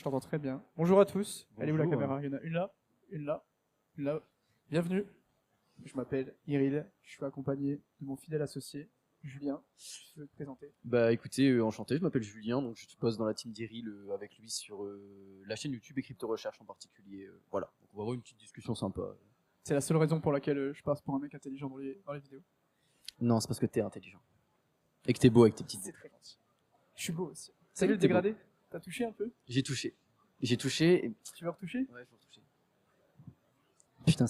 Je t'entends très bien. Bonjour à tous. Elle est où la Bonjour. caméra? Il y en a une là, une là, une là. Bienvenue. Je m'appelle Iril. Je suis accompagné de mon fidèle associé, Julien. Je veux te présenter. Bah écoutez, enchanté, je m'appelle Julien, donc je bosse dans la team d'Iril avec lui sur la chaîne YouTube et Crypto Recherche en particulier. Voilà, donc on va avoir une petite discussion sympa. C'est la seule raison pour laquelle je passe pour un mec intelligent dans les vidéos. Non, c'est parce que t'es intelligent. Et que t'es beau avec tes petites C'est boucles. très gentil. Je suis beau aussi. C'est T'as vu vrai le que t'es dégradé? T'as touché un peu? J'ai touché. J'ai touché. Tu veux retoucher? Ouais, faut toucher. Putain,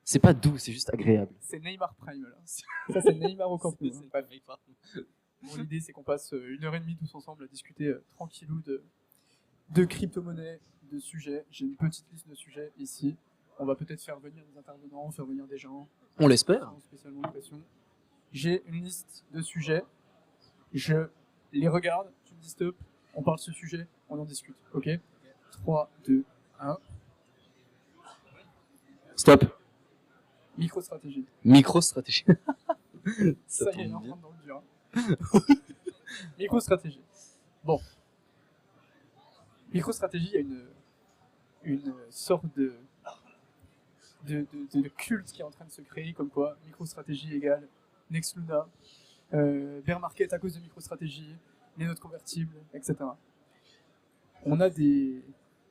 c'est pas doux, c'est juste agréable. C'est Neymar Prime là. Ça c'est Neymar au Camp Nou. C'est- Bref. Bon, l'idée c'est qu'on passe 1h30 tous ensemble à discuter tranquillou de crypto-monnaie, de sujets. J'ai une petite liste de sujets ici. On va peut-être faire venir des intervenants, faire venir des gens On l'espère. sans spécialement de pression. J'ai une liste de sujets. Je les regarde, tu me dis stop, on parle de ce sujet, on en discute. Ok? 3, 2, 1. Stop. Micro-stratégie. Micro-stratégie. Ça y est, tombe on bien. rentre dans le dur. Hein. Micro-stratégie. Bon. Micro-stratégie, il y a une sorte de culte qui est en train de se créer, comme quoi micro-stratégie égale Next Luna, bear market à cause de micro-stratégie, les notes convertibles, etc. On a des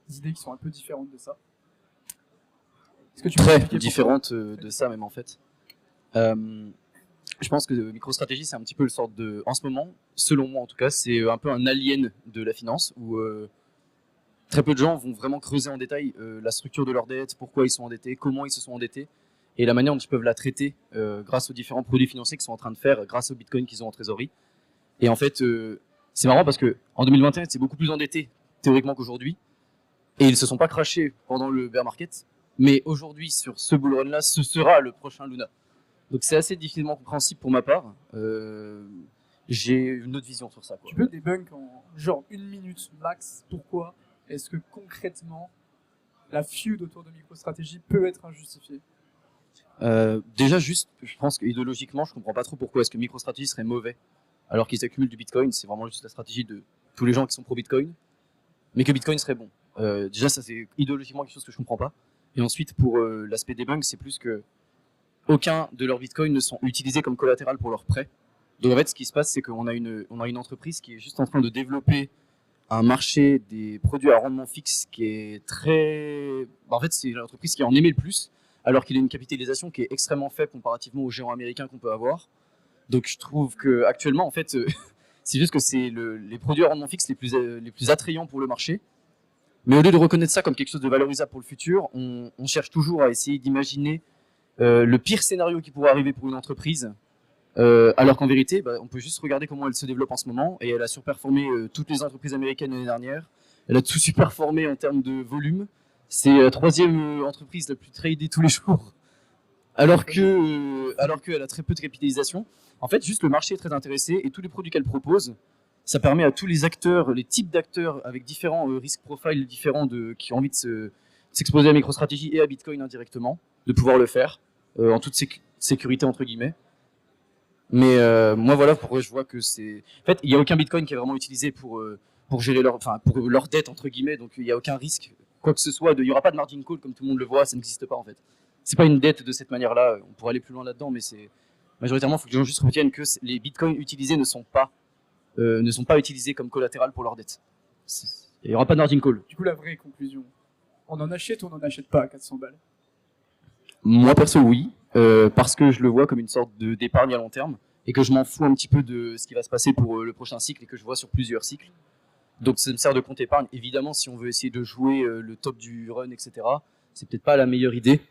idées qui sont un peu différentes de ça. Est-ce que tu peux Très expliquer différente de ça même en fait. Je pense que MicroStrategy c'est un petit peu le sort de, en ce moment, selon moi en tout cas, c'est un peu un alien de la finance où très peu de gens vont vraiment creuser en détail la structure de leur dette, pourquoi ils sont endettés, comment ils se sont endettés et la manière dont ils peuvent la traiter grâce aux différents produits financiers qu'ils sont en train de faire, grâce au Bitcoin qu'ils ont en trésorerie. Et en fait, c'est marrant parce que en 2021, c'est beaucoup plus endetté théoriquement qu'aujourd'hui et ils se sont pas crashés pendant le bear market. Mais aujourd'hui, sur ce bull run là, ce sera le prochain Luna. Donc c'est assez difficilement compréhensible pour ma part. J'ai une autre vision sur ça. Quoi. Tu peux débunk en genre 1 minute max pourquoi est-ce que concrètement la feud autour de MicroStrategy peut être injustifiée? Déjà juste, je pense qu'idéologiquement, je comprends pas trop pourquoi est-ce que MicroStrategy serait mauvais alors qu'ils accumulent du Bitcoin. C'est vraiment juste la stratégie de tous les gens qui sont pro Bitcoin, mais que Bitcoin serait bon. Déjà ça c'est idéologiquement quelque chose que je comprends pas. Et ensuite pour l'aspect debunk, c'est plus que aucun de leurs bitcoins ne sont utilisés comme collatéral pour leurs prêts. Donc en fait, ce qui se passe, c'est qu'on a une entreprise qui est juste en train de développer un marché des produits à rendement fixe qui est très... En fait, c'est l'entreprise qui en émet le plus, alors qu'il a une capitalisation qui est extrêmement faible comparativement aux géants américains qu'on peut avoir. Donc je trouve que actuellement, en fait, c'est juste que c'est les produits à rendement fixe les plus attrayants pour le marché. Mais au lieu de reconnaître ça comme quelque chose de valorisable pour le futur, on cherche toujours à essayer d'imaginer le pire scénario qui pourrait arriver pour une entreprise, alors qu'en vérité, on peut juste regarder comment elle se développe en ce moment, et elle a surperformé toutes les entreprises américaines l'année dernière. Elle a tout surperformé en termes de volume. C'est la troisième entreprise la plus tradée tous les jours, alors qu'elle a très peu de capitalisation. En fait, juste le marché est très intéressé, et tous les produits qu'elle propose, ça permet à tous les acteurs, les types d'acteurs avec différents risk profiles différents qui ont envie de s'exposer à MicroStrategy et à Bitcoin indirectement, de pouvoir le faire en toute sécurité entre guillemets. Mais moi voilà pourquoi je vois que c'est. En fait, il n'y a aucun Bitcoin qui est vraiment utilisé pour gérer pour leur dette entre guillemets, donc il n'y a aucun risque quoi que ce soit. Il n'y aura pas de margin call comme tout le monde le voit, ça n'existe pas en fait. C'est pas une dette de cette manière-là. On pourrait aller plus loin là-dedans, mais c'est majoritairement, il faut que les gens juste retiennent que les Bitcoins utilisés ne sont pas utilisés comme collatéral pour leur dette. Il n'y aura pas de margin call. Du coup, la vraie conclusion, on en achète ou on n'en achète pas à 400 balles? Moi perso oui, parce que je le vois comme une sorte d'épargne à long terme et que je m'en fous un petit peu de ce qui va se passer pour le prochain cycle et que je vois sur plusieurs cycles. Donc ça me sert de compte épargne. Évidemment, si on veut essayer de jouer le top du run, etc., c'est peut-être pas la meilleure idée.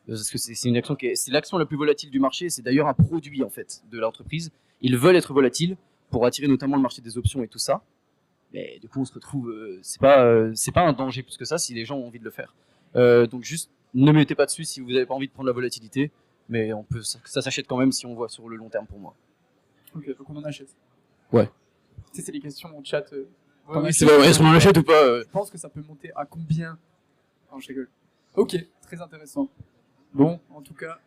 Parce que c'est une action c'est l'action la plus volatile du marché. C'est d'ailleurs un produit en fait de l'entreprise. Ils veulent être volatiles pour attirer notamment le marché des options et tout ça. Mais du coup, on se retrouve, c'est pas un danger plus que ça si les gens ont envie de le faire. Donc juste, ne mettez pas dessus si vous n'avez pas envie de prendre la volatilité, mais ça s'achète quand même si on voit sur le long terme pour moi. Ok, donc on en achète. Ouais. Tu sais, c'est les questions en chat. Oui, c'est vrai, est-ce qu'on en achète ou pas Je pense que ça peut monter à combien? Non, je rigole. Ok, très intéressant. Bon, en tout cas,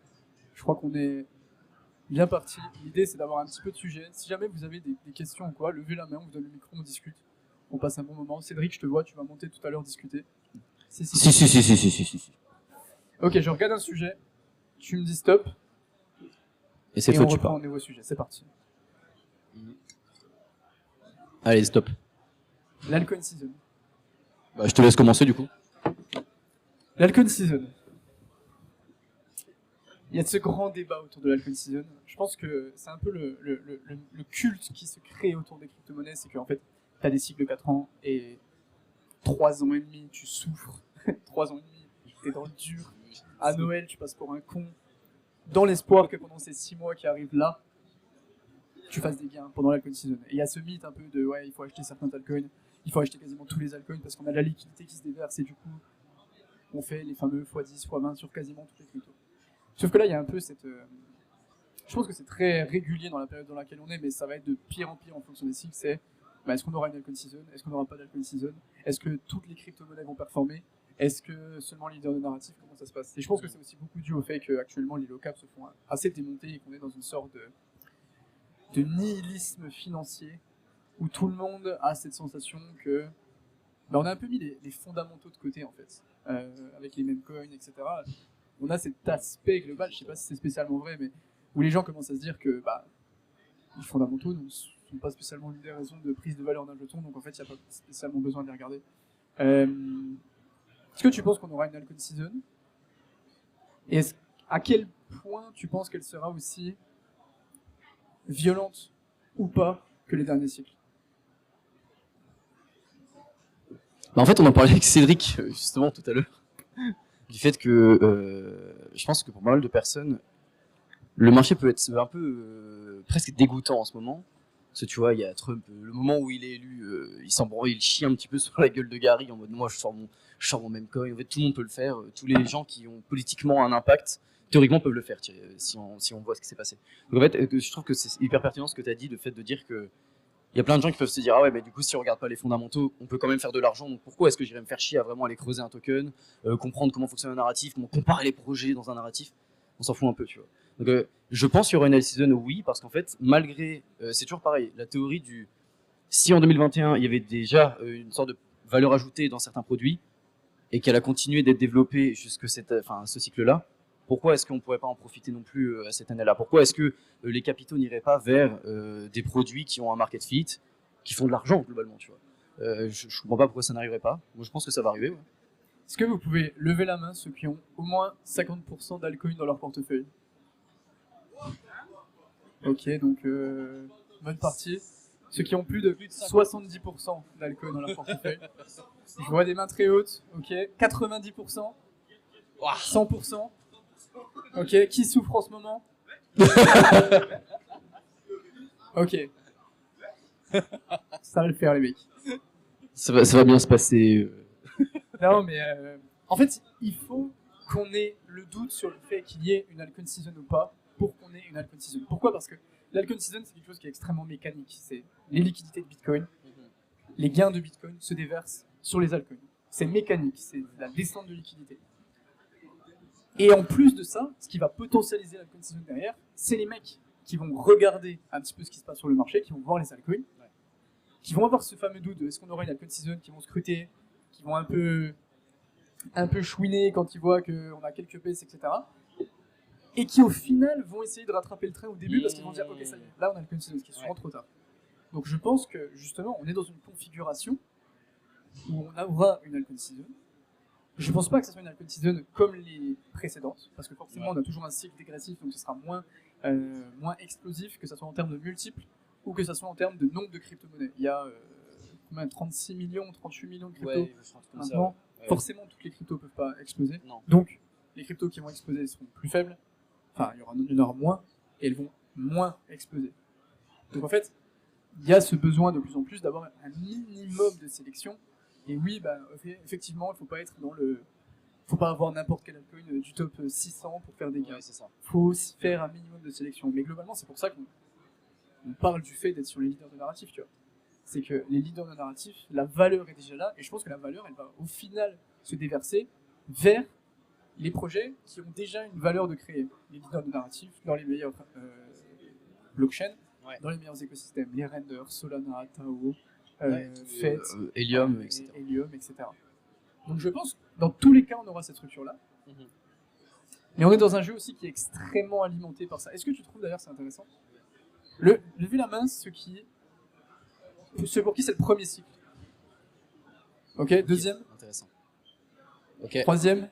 je crois qu'on est bien parti. L'idée, c'est d'avoir un petit peu de sujet. Si jamais vous avez des questions ou quoi, levez la main, on vous donne le micro, on discute. on passe un bon moment. Cédric, je te vois, tu vas monter tout à l'heure discuter. Si. Ok, je regarde un sujet, tu me dis stop, Et cette et fois, on tu reprend parles. un nouveau sujet. C'est parti. Allez, stop. L'Alcon Season. Bah, je te laisse commencer du coup. L'Alcon Season. Il y a ce grand débat autour de l'Alcon Season. Je pense que c'est un peu le culte qui se crée autour des crypto-monnaies, c'est qu'en fait, tu as des cycles de 4 ans et 3 ans et demi, tu souffres. 3 ans et demi, t'es dans le dur. À Noël, tu passes pour un con. Dans l'espoir que pendant ces 6 mois qui arrivent là, tu fasses des gains pendant l'Alcon Season. Et il y a ce mythe un peu de ouais, il faut acheter certains altcoins, il faut acheter quasiment tous les altcoins parce qu'on a de la liquidité qui se déverse et du coup, on fait les fameux x10, x20 sur quasiment toutes les cryptos. Sauf que là, il y a un peu cette. Je pense que c'est très régulier dans la période dans laquelle on est, mais ça va être de pire en pire en fonction des cycles. C'est est-ce qu'on aura une Alcon Season? Est-ce qu'on n'aura pas d'Alcon Season? Est-ce que toutes les crypto-monnaies vont performer? Est-ce que seulement les leaders de narratif? Comment ça se passe? Et je pense que c'est aussi beaucoup dû au fait qu'actuellement les low caps se font assez démonter et qu'on est dans une sorte de nihilisme financier où tout le monde a cette sensation que on a un peu mis les fondamentaux de côté en fait, avec les meme coins, etc. On a cet aspect global, je sais pas si c'est spécialement vrai, mais où les gens commencent à se dire que les fondamentaux ne sont pas spécialement une des raisons de prise de valeur d'un jeton, donc en fait il n'y a pas spécialement besoin de les regarder. Est-ce que tu penses qu'on aura une Alcon Season? Et à quel point tu penses qu'elle sera aussi violente ou pas que les derniers cycles? Bah, en fait, on en parlait avec Cédric justement tout à l'heure, du fait que je pense que pour pas mal de personnes, le marché peut être un peu presque dégoûtant en ce moment. Parce que tu vois, il y a Trump, le moment où il est élu, il chie un petit peu sur la gueule de Gary en mode moi je sors mon même coin. En fait, tout le monde peut le faire. Tous les gens qui ont politiquement un impact, théoriquement peuvent le faire si on voit ce qui s'est passé. Donc en fait, je trouve que c'est hyper pertinent ce que tu as dit, le fait de dire que il y a plein de gens qui peuvent se dire ah ouais, mais du coup si on regarde pas les fondamentaux, on peut quand même faire de l'argent. Donc pourquoi est-ce que j'irais me faire chier à vraiment aller creuser un token, comprendre comment fonctionne un narratif, comment comparer les projets dans un narratif? On s'en fout un peu, tu vois. Donc je pense qu'il y aura une L season, oui, parce qu'en fait, malgré, c'est toujours pareil, la théorie du si en 2021 il y avait déjà une sorte de valeur ajoutée dans certains produits et qu'elle a continué d'être développée jusque ce cycle-là, pourquoi est-ce qu'on ne pourrait pas en profiter non plus à cette année-là? Pourquoi est-ce que les capitaux n'iraient pas vers des produits qui ont un market fit, qui font de l'argent globalement, tu vois? Je ne comprends pas pourquoi ça n'arriverait pas. Moi, je pense que ça va arriver. Ouais. Est-ce que vous pouvez lever la main ceux qui ont au moins 50% d'alcool dans leur portefeuille? Ok, donc bonne partie. Ceux qui ont plus de 70% d'alcool dans leur portefeuille. Je vois des mains très hautes. Ok, 90%. 100%. Ok, qui souffre en ce moment? Ok. Ça va le faire les mecs. Ça va bien se passer. Non mais en fait il faut qu'on ait le doute sur le fait qu'il y ait une Alcon Season ou pas pour qu'on ait une Alcon Season. Pourquoi? Parce que l'Alcon Season c'est quelque chose qui est extrêmement mécanique. C'est les liquidités de Bitcoin, les gains de Bitcoin se déversent sur les altcoins. C'est mécanique, c'est la descente de liquidité. Et en plus de ça, ce qui va potentialiser l'Alcon Season derrière, c'est les mecs qui vont regarder un petit peu ce qui se passe sur le marché, qui vont voir les altcoins, qui vont avoir ce fameux doute de est-ce qu'on aura une Alcon Season, qui vont scruter, qui vont un peu chouiner quand ils voient qu'on a quelques baisses, etc. Et qui au final vont essayer de rattraper le train au début parce qu'ils vont dire ok ça y est, là on a Alcon Season, ce qui est souvent trop tard. Donc je pense que justement on est dans une configuration où on aura une Alcon Season. Je pense pas que ce soit une Alcon Season comme les précédentes, parce que forcément on a toujours un cycle dégressif, donc ce sera moins explosif, que ce soit en termes de multiples ou que ce soit en termes de nombre de crypto-monnaies. Il y a 36 millions, 38 millions de cryptos maintenant. Ouais. Forcément, toutes les cryptos peuvent pas exploser. Non. Donc, les cryptos qui vont exploser seront plus faibles. Enfin, il y en aura moins, et elles vont moins exploser. Donc en fait, il y a ce besoin de plus en plus d'avoir un minimum de sélection. Et oui, effectivement, il faut pas avoir n'importe quel altcoin du top 600 pour faire des gains. Il faut aussi faire un minimum de sélection. Mais globalement, c'est pour ça qu'on parle du fait d'être sur les leaders de narratif, tu vois. C'est que les leaders de narratif, la valeur est déjà là, et je pense que la valeur, elle va au final se déverser vers les projets qui ont déjà une valeur de créer. Les leaders de narratif dans les meilleurs blockchains, dans les meilleurs écosystèmes, les renders, Solana, Tao, FET, Helium, etc. Helium, etc. Donc je pense que dans tous les cas, on aura cette structure-là. Mais on est dans un jeu aussi qui est extrêmement alimenté par ça. Est-ce que tu trouves d'ailleurs c'est intéressant Levez la main ceux pour qui c'est le premier cycle. Ok, deuxième. Intéressant. Ok. Troisième.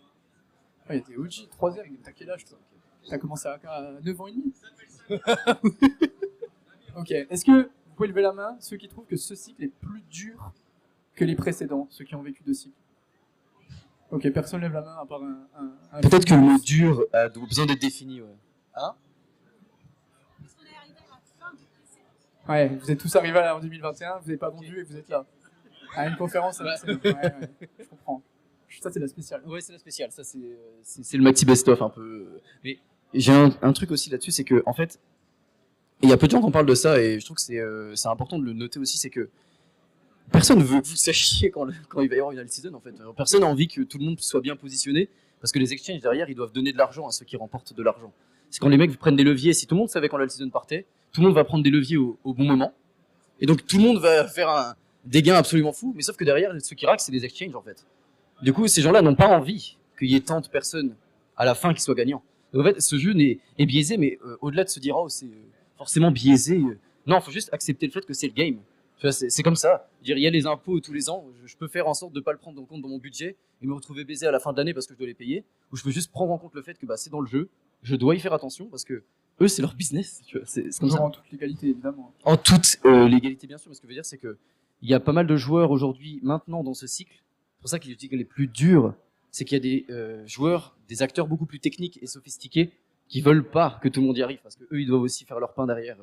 Ouais, t'es OG, troisième, t'as quel âge toi? T'as commencé à 9 ans et demi. Ok, est-ce que vous pouvez lever la main ceux qui trouvent que ce cycle est plus dur que les précédents, ceux qui ont vécu 2 cycles? Ok, personne lève la main à part un Peut-être que le mot dur a besoin d'être défini, ouais. Hein? Ouais, vous êtes tous arrivés en 2021, vous n'avez pas vendu et vous êtes là. À une conférence, ouais, je comprends. Ça, c'est la spéciale. Ouais, c'est la spéciale. Ça, c'est le maxi best-of un peu. Mais j'ai un truc aussi là-dessus, c'est que, en fait, il y a peu de gens qui en parlent de ça et je trouve que c'est important de le noter aussi, c'est que personne ne veut que vous sachiez quand il va y avoir une all-season, en fait. Personne n'a envie que tout le monde soit bien positionné parce que les exchanges derrière, ils doivent donner de l'argent à ceux qui remportent de l'argent. C'est quand les mecs prennent des leviers, si tout le monde savait quand l'all-season partait, tout le monde va prendre des leviers au bon moment. Et donc tout le monde va faire des gains absolument fous, mais sauf que derrière, ceux qui raquent, c'est les exchanges en fait. Du coup, ces gens-là n'ont pas envie qu'il y ait tant de personnes à la fin qui soient gagnants. Donc, en fait, ce jeu est biaisé, mais au-delà de se dire, oh, c'est forcément biaisé. Non, il faut juste accepter le fait que c'est le game. Tu vois, c'est comme ça. Dire, il y a les impôts tous les ans, je peux faire en sorte de ne pas le prendre en compte dans mon budget et me retrouver baisé à la fin de l'année parce que je dois les payer. Ou je peux juste prendre en compte le fait que c'est dans le jeu, je dois y faire attention parce que eux, c'est leur business. Tu vois, c'est comme ça. En toute légalité, évidemment. En toute légalité, bien sûr. Mais ce que je veux dire, c'est que il y a pas mal de joueurs aujourd'hui, maintenant, dans ce cycle. C'est pour ça qu'il est les plus durs, c'est qu'il y a des joueurs, des acteurs beaucoup plus techniques et sophistiqués qui veulent pas que tout le monde y arrive parce que eux, ils doivent aussi faire leur pain derrière.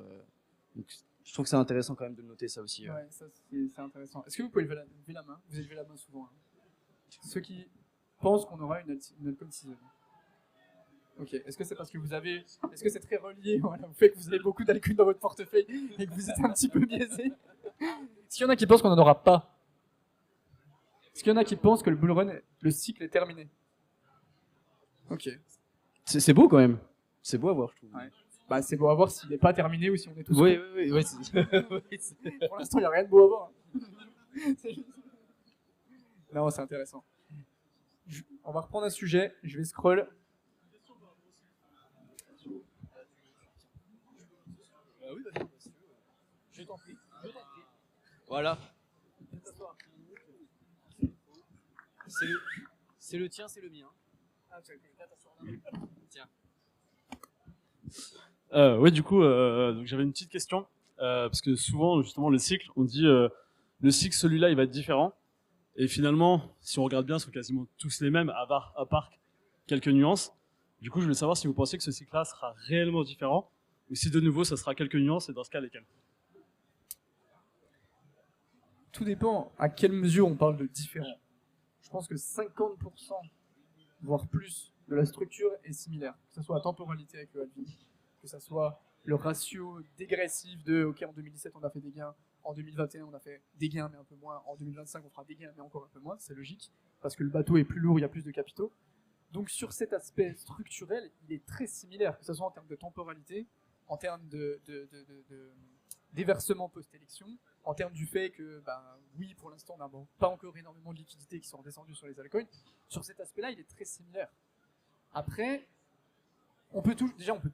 Donc, je trouve que c'est intéressant quand même de noter ça aussi. Ouais, ça c'est intéressant. Est-ce que vous pouvez lever la main? Vous avez levé la main souvent. Hein. Ceux qui pensent qu'on aura une Alcon season. Ok. Est-ce que c'est parce que est-ce que c'est très relié au fait que vous avez beaucoup d'alcool dans votre portefeuille et que vous êtes un petit peu biaisé? Est-ce qu'il y en a qui pensent qu'on n'en aura pas? Est-ce qu'il y en a qui pensent que le bull run, le cycle est terminé? Ok. C'est beau quand même. C'est beau à voir, je trouve. Ouais. C'est beau à voir s'il n'est pas terminé ou si on est tous. Oui. Pour l'instant, il n'y a rien de beau à voir. Non, c'est intéressant. On va reprendre un sujet. Je vais scroll. Oui, vas-y. Je t'en prie. Voilà. C'est le tien, c'est le mien. Tiens. Ouais, du coup, donc j'avais une petite question. Parce que souvent, justement, le cycle, on dit le cycle, celui-là, il va être différent. Et finalement, si on regarde bien, ils sont quasiment tous les mêmes, à part quelques nuances. Du coup, je voulais savoir si vous pensez que ce cycle-là sera réellement différent, ou si de nouveau, ça sera quelques nuances, et dans ce cas, lesquelles? Tout dépend à quelle mesure on parle de différent. Je pense que 50%, voire plus, de la structure est similaire. Que ce soit la temporalité avec le halving, que ce soit le ratio dégressif de ok, en 2017 on a fait des gains, en 2021 on a fait des gains mais un peu moins, en 2025 on fera des gains mais encore un peu moins, c'est logique, parce que le bateau est plus lourd, il y a plus de capitaux. Donc sur cet aspect structurel, il est très similaire, que ce soit en termes de temporalité, en termes de déversement post-élection, en termes du fait que, oui, pour l'instant, on n'a pas encore énormément de liquidités qui sont redescendues sur les altcoins. Sur cet aspect-là, il est très similaire. Après, on peut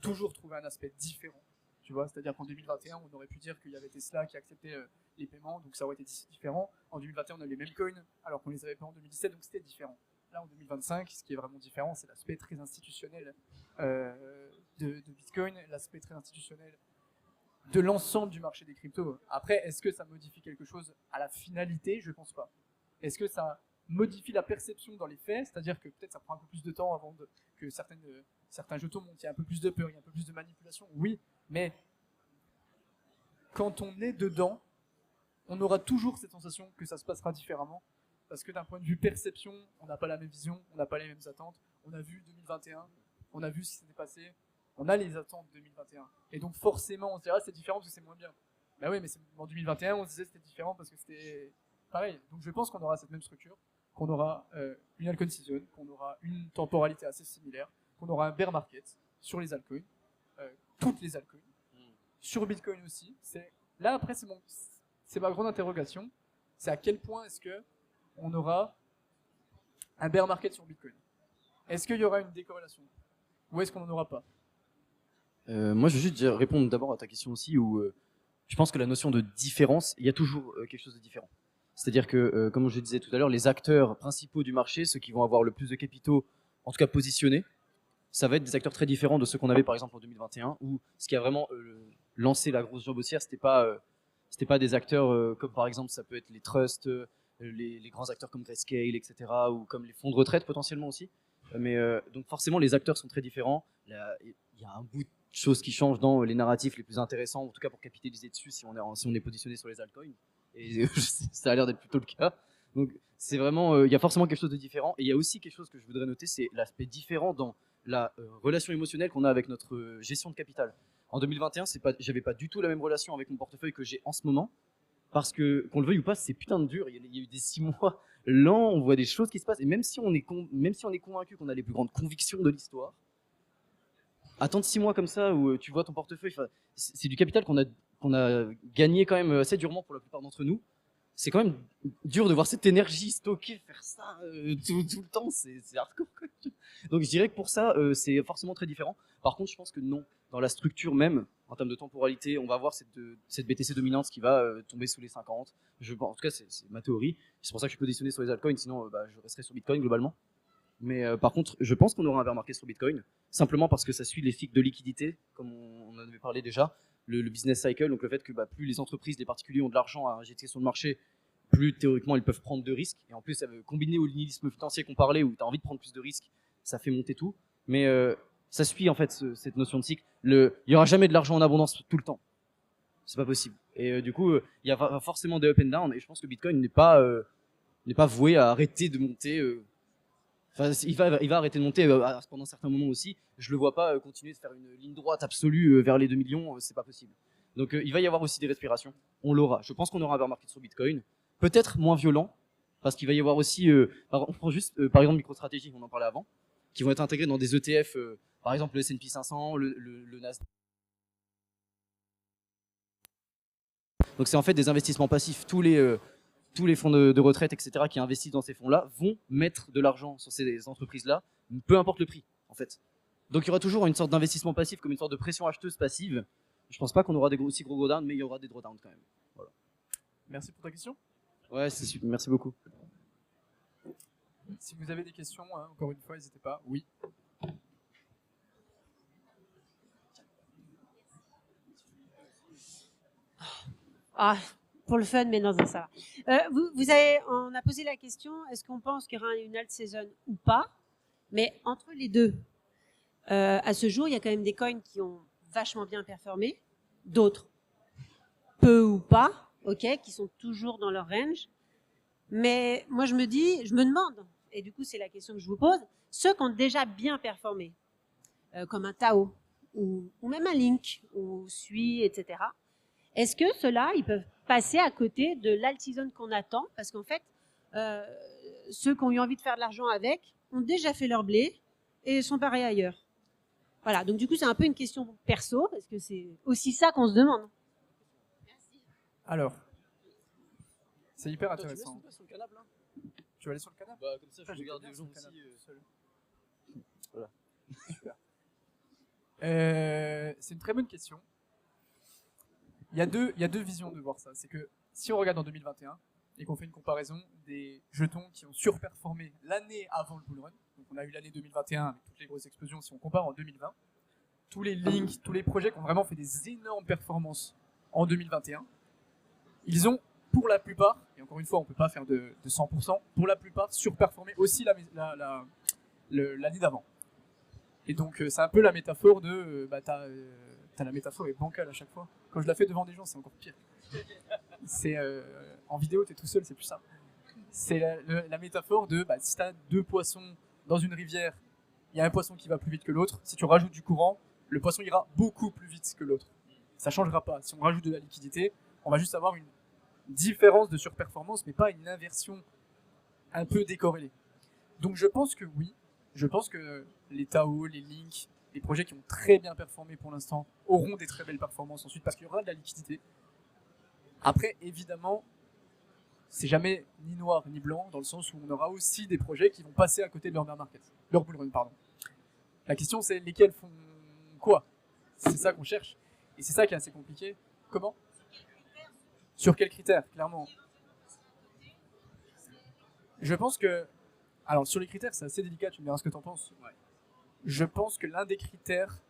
toujours trouver un aspect différent. Tu vois, c'est-à-dire qu'en 2021, on aurait pu dire qu'il y avait Tesla qui acceptait les paiements, donc ça aurait été différent. En 2021, on a les mêmes coins, alors qu'on les avait pas en 2017, donc c'était différent. Là, en 2025, ce qui est vraiment différent, c'est l'aspect très institutionnel de Bitcoin, l'aspect très institutionnel de l'ensemble du marché des cryptos. Après, est-ce que ça modifie quelque chose à la finalité? Je pense pas. Est-ce que ça modifie la perception dans les faits? C'est-à-dire que peut-être ça prend un peu plus de temps avant que certains jetons montent, il y a un peu plus de peur, il y a un peu plus de manipulation, oui, mais quand on est dedans, on aura toujours cette sensation que ça se passera différemment, parce que d'un point de vue perception, on n'a pas la même vision, on n'a pas les mêmes attentes. On a vu 2021, on a vu ce qui s'était passé, on a les attentes de 2021. Et donc forcément, on se dira c'est différent parce que c'est moins bien. Bah oui, mais en 2021, on se disait c'était différent parce que c'était pareil. Donc je pense qu'on aura cette même structure, qu'on aura une altcoin season, qu'on aura une temporalité assez similaire, qu'on aura un bear market sur les altcoins, toutes les altcoins, sur Bitcoin aussi. Là après c'est ma grande interrogation, c'est à quel point est-ce que on aura un bear market sur Bitcoin. Est-ce qu'il y aura une décorrélation ou est-ce qu'on n'en aura pas? Moi, je veux juste répondre d'abord à ta question aussi, où je pense que la notion de différence, il y a toujours quelque chose de différent. C'est-à-dire que, comme je disais tout à l'heure, les acteurs principaux du marché, ceux qui vont avoir le plus de capitaux, en tout cas positionnés, ça va être des acteurs très différents de ceux qu'on avait par exemple en 2021, où ce qui a vraiment lancé la grosse jambe haussière, c'était pas des acteurs comme par exemple ça peut être les trusts, les grands acteurs comme Grayscale, etc., ou comme les fonds de retraite potentiellement aussi. Mais donc forcément les acteurs sont très différents. Il y a un bout de choses qui changent dans les narratifs les plus intéressants, en tout cas pour capitaliser dessus si on est positionné sur les altcoins. Et ça a l'air d'être plutôt le cas. Donc c'est vraiment, il y a forcément quelque chose de différent. Et il y a aussi quelque chose que je voudrais noter, c'est l'aspect différent dans la relation émotionnelle qu'on a avec notre gestion de capital. En 2021, j'avais pas du tout la même relation avec mon portefeuille que j'ai en ce moment, parce que qu'on le veuille ou pas, c'est putain de dur. Il y a eu des 6 mois lents, on voit des choses qui se passent, et même si on est convaincu qu'on a les plus grandes convictions de l'histoire, attendre 6 mois comme ça où tu vois ton portefeuille, c'est du capital qu'on a gagné quand même assez durement pour la plupart d'entre nous. C'est quand même dur de voir cette énergie stockée faire ça tout le temps, c'est hardcore quoi. Donc je dirais que pour ça c'est forcément très différent. Par contre je pense que non, dans la structure même, en termes de temporalité, on va avoir cette BTC dominante qui va tomber sous les 50. En tout cas c'est ma théorie, c'est pour ça que je suis positionné sur les altcoins, sinon je resterai sur Bitcoin globalement. Mais par contre je pense qu'on aura un bear market sur Bitcoin, simplement parce que ça suit les cycles de liquidité, comme on en avait parlé déjà. Le business cycle, donc le fait que plus les entreprises, les particuliers ont de l'argent à injecter sur le marché, plus théoriquement ils peuvent prendre de risques. Et en plus, combiné au nihilisme financier qu'on parlait, où tu as envie de prendre plus de risques, ça fait monter tout. Mais ça suit en fait cette notion de cycle. Il y aura jamais de l'argent en abondance tout le temps. C'est pas possible. Et du coup, il y a forcément des up and down. Et je pense que Bitcoin n'est pas voué à arrêter de monter. Enfin, il va arrêter de monter pendant certains moments aussi. Je le vois pas continuer de faire une ligne droite absolue vers les 2 millions, c'est pas possible. Donc il va y avoir aussi des respirations. On l'aura. Je pense qu'on aura un bear market sur Bitcoin. Peut-être moins violent, parce qu'il va y avoir aussi, on prend juste par exemple MicroStrategy, on en parlait avant, qui vont être intégrés dans des ETF, par exemple le S&P 500, le Nasdaq. Donc c'est en fait des investissements passifs. Tous les fonds de retraite, etc., qui investissent dans ces fonds-là, vont mettre de l'argent sur ces entreprises-là, peu importe le prix, en fait. Donc il y aura toujours une sorte d'investissement passif, comme une sorte de pression acheteuse passive. Je pense pas qu'on aura des aussi gros drawdowns, mais il y aura des drawdowns quand même. Voilà. Merci pour ta question. Ouais, c'est super. Merci beaucoup. Si vous avez des questions, encore une fois, n'hésitez pas. Oui. Ah, pour le fun, mais non, ça va. On a posé la question, est-ce qu'on pense qu'il y aura une alt season ou pas? Mais entre les deux, à ce jour, il y a quand même des coins qui ont vachement bien performé, d'autres peu ou pas, ok, qui sont toujours dans leur range. Mais moi, je me demande, et du coup, c'est la question que je vous pose, ceux qui ont déjà bien performé, comme un Tao, ou même un Link, ou Sui, etc., est-ce que ceux-là, ils peuvent passer à côté de l'alt-season qu'on attend? Parce qu'en fait, ceux qui ont eu envie de faire de l'argent avec ont déjà fait leur blé et sont pareils ailleurs. Voilà, donc du coup, c'est un peu une question perso, parce que c'est aussi ça qu'on se demande. Merci. Alors, c'est hyper intéressant. Sur le canapé, là Tu vas aller sur le canapé? Comme ça, je regarde les gens aussi. Voilà. Super. C'est une très bonne question. Il y a deux visions de voir ça. C'est que si on regarde en 2021 et qu'on fait une comparaison des jetons qui ont surperformé l'année avant le bull run, donc on a eu l'année 2021 avec toutes les grosses explosions, si on compare en 2020, tous les links, tous les projets qui ont vraiment fait des énormes performances en 2021, ils ont pour la plupart, et encore une fois on peut pas faire de 100%, pour la plupart surperformé aussi l'année d'avant. Et donc c'est un peu la métaphore de la métaphore est bancale à chaque fois. Quand je la fais devant des gens, c'est encore pire. C'est en vidéo, t'es tout seul, c'est plus ça. C'est la métaphore de si t'as deux poissons dans une rivière, il y a un poisson qui va plus vite que l'autre. Si tu rajoutes du courant, le poisson ira beaucoup plus vite que l'autre. Ça changera pas. Si on rajoute de la liquidité, on va juste avoir une différence de surperformance, mais pas une inversion un peu décorrélée. Donc je pense que oui. Je pense que les Tao, les Link, les projets qui ont très bien performé pour l'instant auront des très belles performances ensuite parce qu'il y aura de la liquidité. Après, évidemment, c'est jamais ni noir ni blanc, dans le sens où on aura aussi des projets qui vont passer à côté de leur bear market, leur bull run, pardon. La question, c'est lesquels font quoi? C'est ça qu'on cherche, et c'est ça qui est assez compliqué. Comment? Sur quels critères, clairement? Je pense que, alors sur les critères, c'est assez délicat, tu me diras ce que t'en penses. Ouais. Je pense que l'un des critères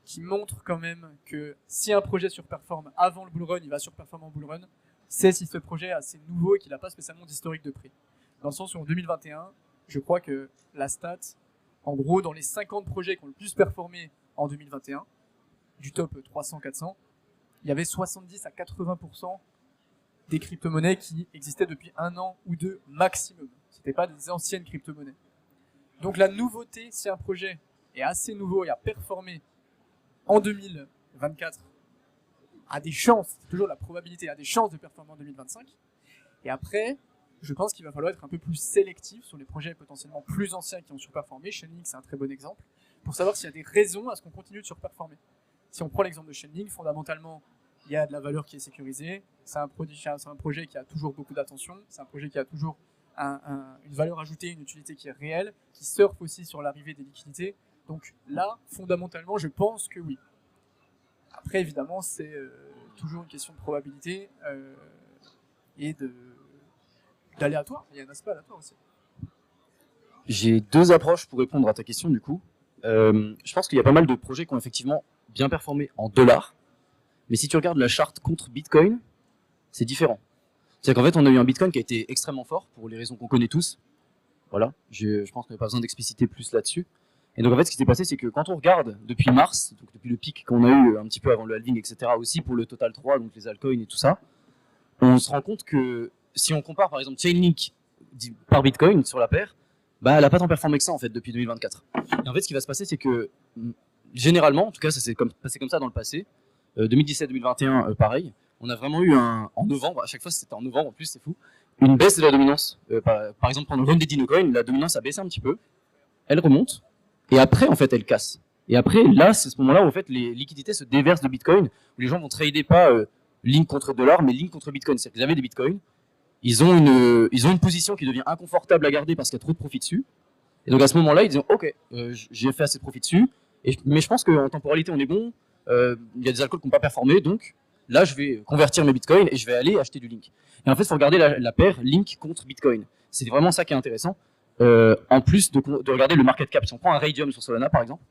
qui montre quand même que si un projet surperforme avant le bull run, il va surperformer en bull run, c'est si ce projet est assez nouveau et qu'il n'a pas spécialement d'historique de prix. Dans le sens où en 2021, je crois que la stat, en gros, dans les 50 projets qui ont le plus performé en 2021, du top 300-400, il y avait 70 à 80% des crypto-monnaies qui existaient depuis 1 an ou 2 maximum. C'était pas des anciennes crypto-monnaies. Donc la nouveauté, si un projet est assez nouveau et a performé en 2024, a des chances, c'est toujours la probabilité, a des chances de performer en 2025. Et après, je pense qu'il va falloir être un peu plus sélectif sur les projets potentiellement plus anciens qui ont surperformé. Chainlink, c'est un très bon exemple, pour savoir s'il y a des raisons à ce qu'on continue de surperformer. Si on prend l'exemple de Chainlink, fondamentalement, il y a de la valeur qui est sécurisée, c'est un projet qui a toujours beaucoup d'attention, c'est un projet qui a toujours une valeur ajoutée, une utilité qui est réelle, qui surfe aussi sur l'arrivée des liquidités. Donc là, fondamentalement, je pense que oui. Après, évidemment, c'est toujours une question de probabilité et d'aléatoire. Il y a un aspect aléatoire aussi. J'ai 2 approches pour répondre à ta question du coup. Je pense qu'il y a pas mal de projets qui ont effectivement bien performé en dollars. Mais si tu regardes la charte contre Bitcoin, c'est différent. C'est-à-dire qu'en fait, on a eu un Bitcoin qui a été extrêmement fort pour les raisons qu'on connaît tous. Voilà, je pense qu'on n'a pas besoin d'expliciter plus là-dessus. Et donc en fait, ce qui s'est passé, c'est que quand on regarde depuis mars, donc depuis le pic qu'on a eu un petit peu avant le halving, etc., aussi pour le Total 3, donc les altcoins et tout ça, on se rend compte que si on compare par exemple Chainlink par Bitcoin sur la paire, bah elle n'a pas tant performé que ça en fait depuis 2024. Et en fait, ce qui va se passer, c'est que généralement, en tout cas, ça s'est passé comme ça dans le passé, 2017-2021, pareil, on a vraiment eu en novembre, à chaque fois c'était en novembre en plus, c'est fou, une baisse de la dominance. Par exemple, pendant le run des Dinocoin, la dominance a baissé un petit peu, elle remonte, et après, en fait, elle casse. Et après, là, c'est ce moment-là où en fait, les liquidités se déversent de Bitcoin, où les gens vont trader pas Link contre dollar, mais Link contre Bitcoin. C'est-à-dire qu'ils avaient des Bitcoins, ils ont une position qui devient inconfortable à garder parce qu'il y a trop de profit dessus. Et donc à ce moment-là, ils disent OK, j'ai fait assez de profit dessus, mais je pense qu'en temporalité, on est bon. Il y a des alcools qui n'ont pas performé, donc là, je vais convertir mes Bitcoins et je vais aller acheter du Link. Et en fait, il faut regarder la paire Link contre Bitcoin. C'est vraiment ça qui est intéressant. En plus de regarder le market cap. Si on prend un Raydium sur Solana, par exemple,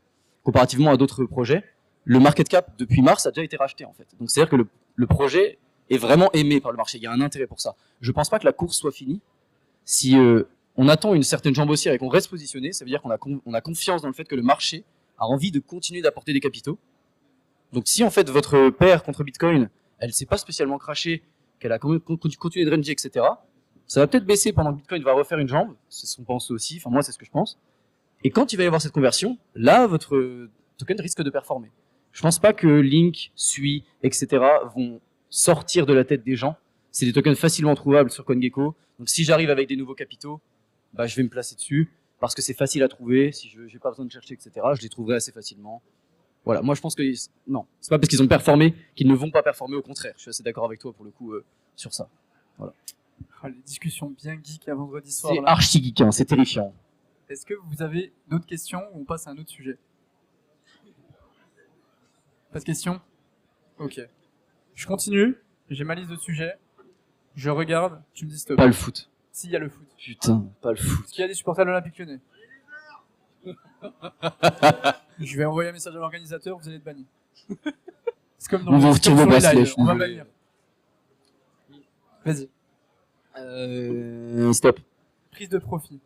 comparativement à d'autres projets, le market cap depuis mars a déjà été racheté en fait. Donc c'est-à-dire que le projet est vraiment aimé par le marché. Il y a un intérêt pour ça. Je pense pas que la course soit finie. Si on attend une certaine jambe haussière et qu'on reste positionné, ça veut dire qu'on a confiance dans le fait que le marché a envie de continuer d'apporter des capitaux. Donc si en fait votre paire contre Bitcoin, elle s'est pas spécialement crashée, qu'elle a continué de ranger, etc., ça va peut-être baisser pendant que Bitcoin va refaire une jambe. C'est ce qu'on pense aussi. Enfin moi c'est ce que je pense. Et quand il va y avoir cette conversion, là votre token risque de performer. Je pense pas que Link, Sui, etc. vont sortir de la tête des gens. C'est des tokens facilement trouvables sur CoinGecko. Donc si j'arrive avec des nouveaux capitaux, bah, je vais me placer dessus parce que c'est facile à trouver. Si je n'ai pas besoin de chercher, etc., je les trouverai assez facilement. Voilà, moi je pense que non, c'est pas parce qu'ils ont performé qu'ils ne vont pas performer, au contraire. Je suis assez d'accord avec toi pour le coup sur ça. Voilà. Oh, les discussions bien geek à vendredi soir. C'est archi geek, hein, c'est terrifiant. Est-ce que vous avez d'autres questions ou on passe à un autre sujet? Pas de questions? Ok. Je continue, j'ai ma liste de sujets, je regarde, tu me dis stop. Pas le foot. Si, il y a le foot. Putain, pas le foot. Est-ce qu'il y a des supporters de l'Olympique Lyonnais? Je vais envoyer un message à l'organisateur, vous allez être banni. C'est comme dans On va les retirer vos bracelets, on va bannir. Vas-y. Stop. Prise de profit.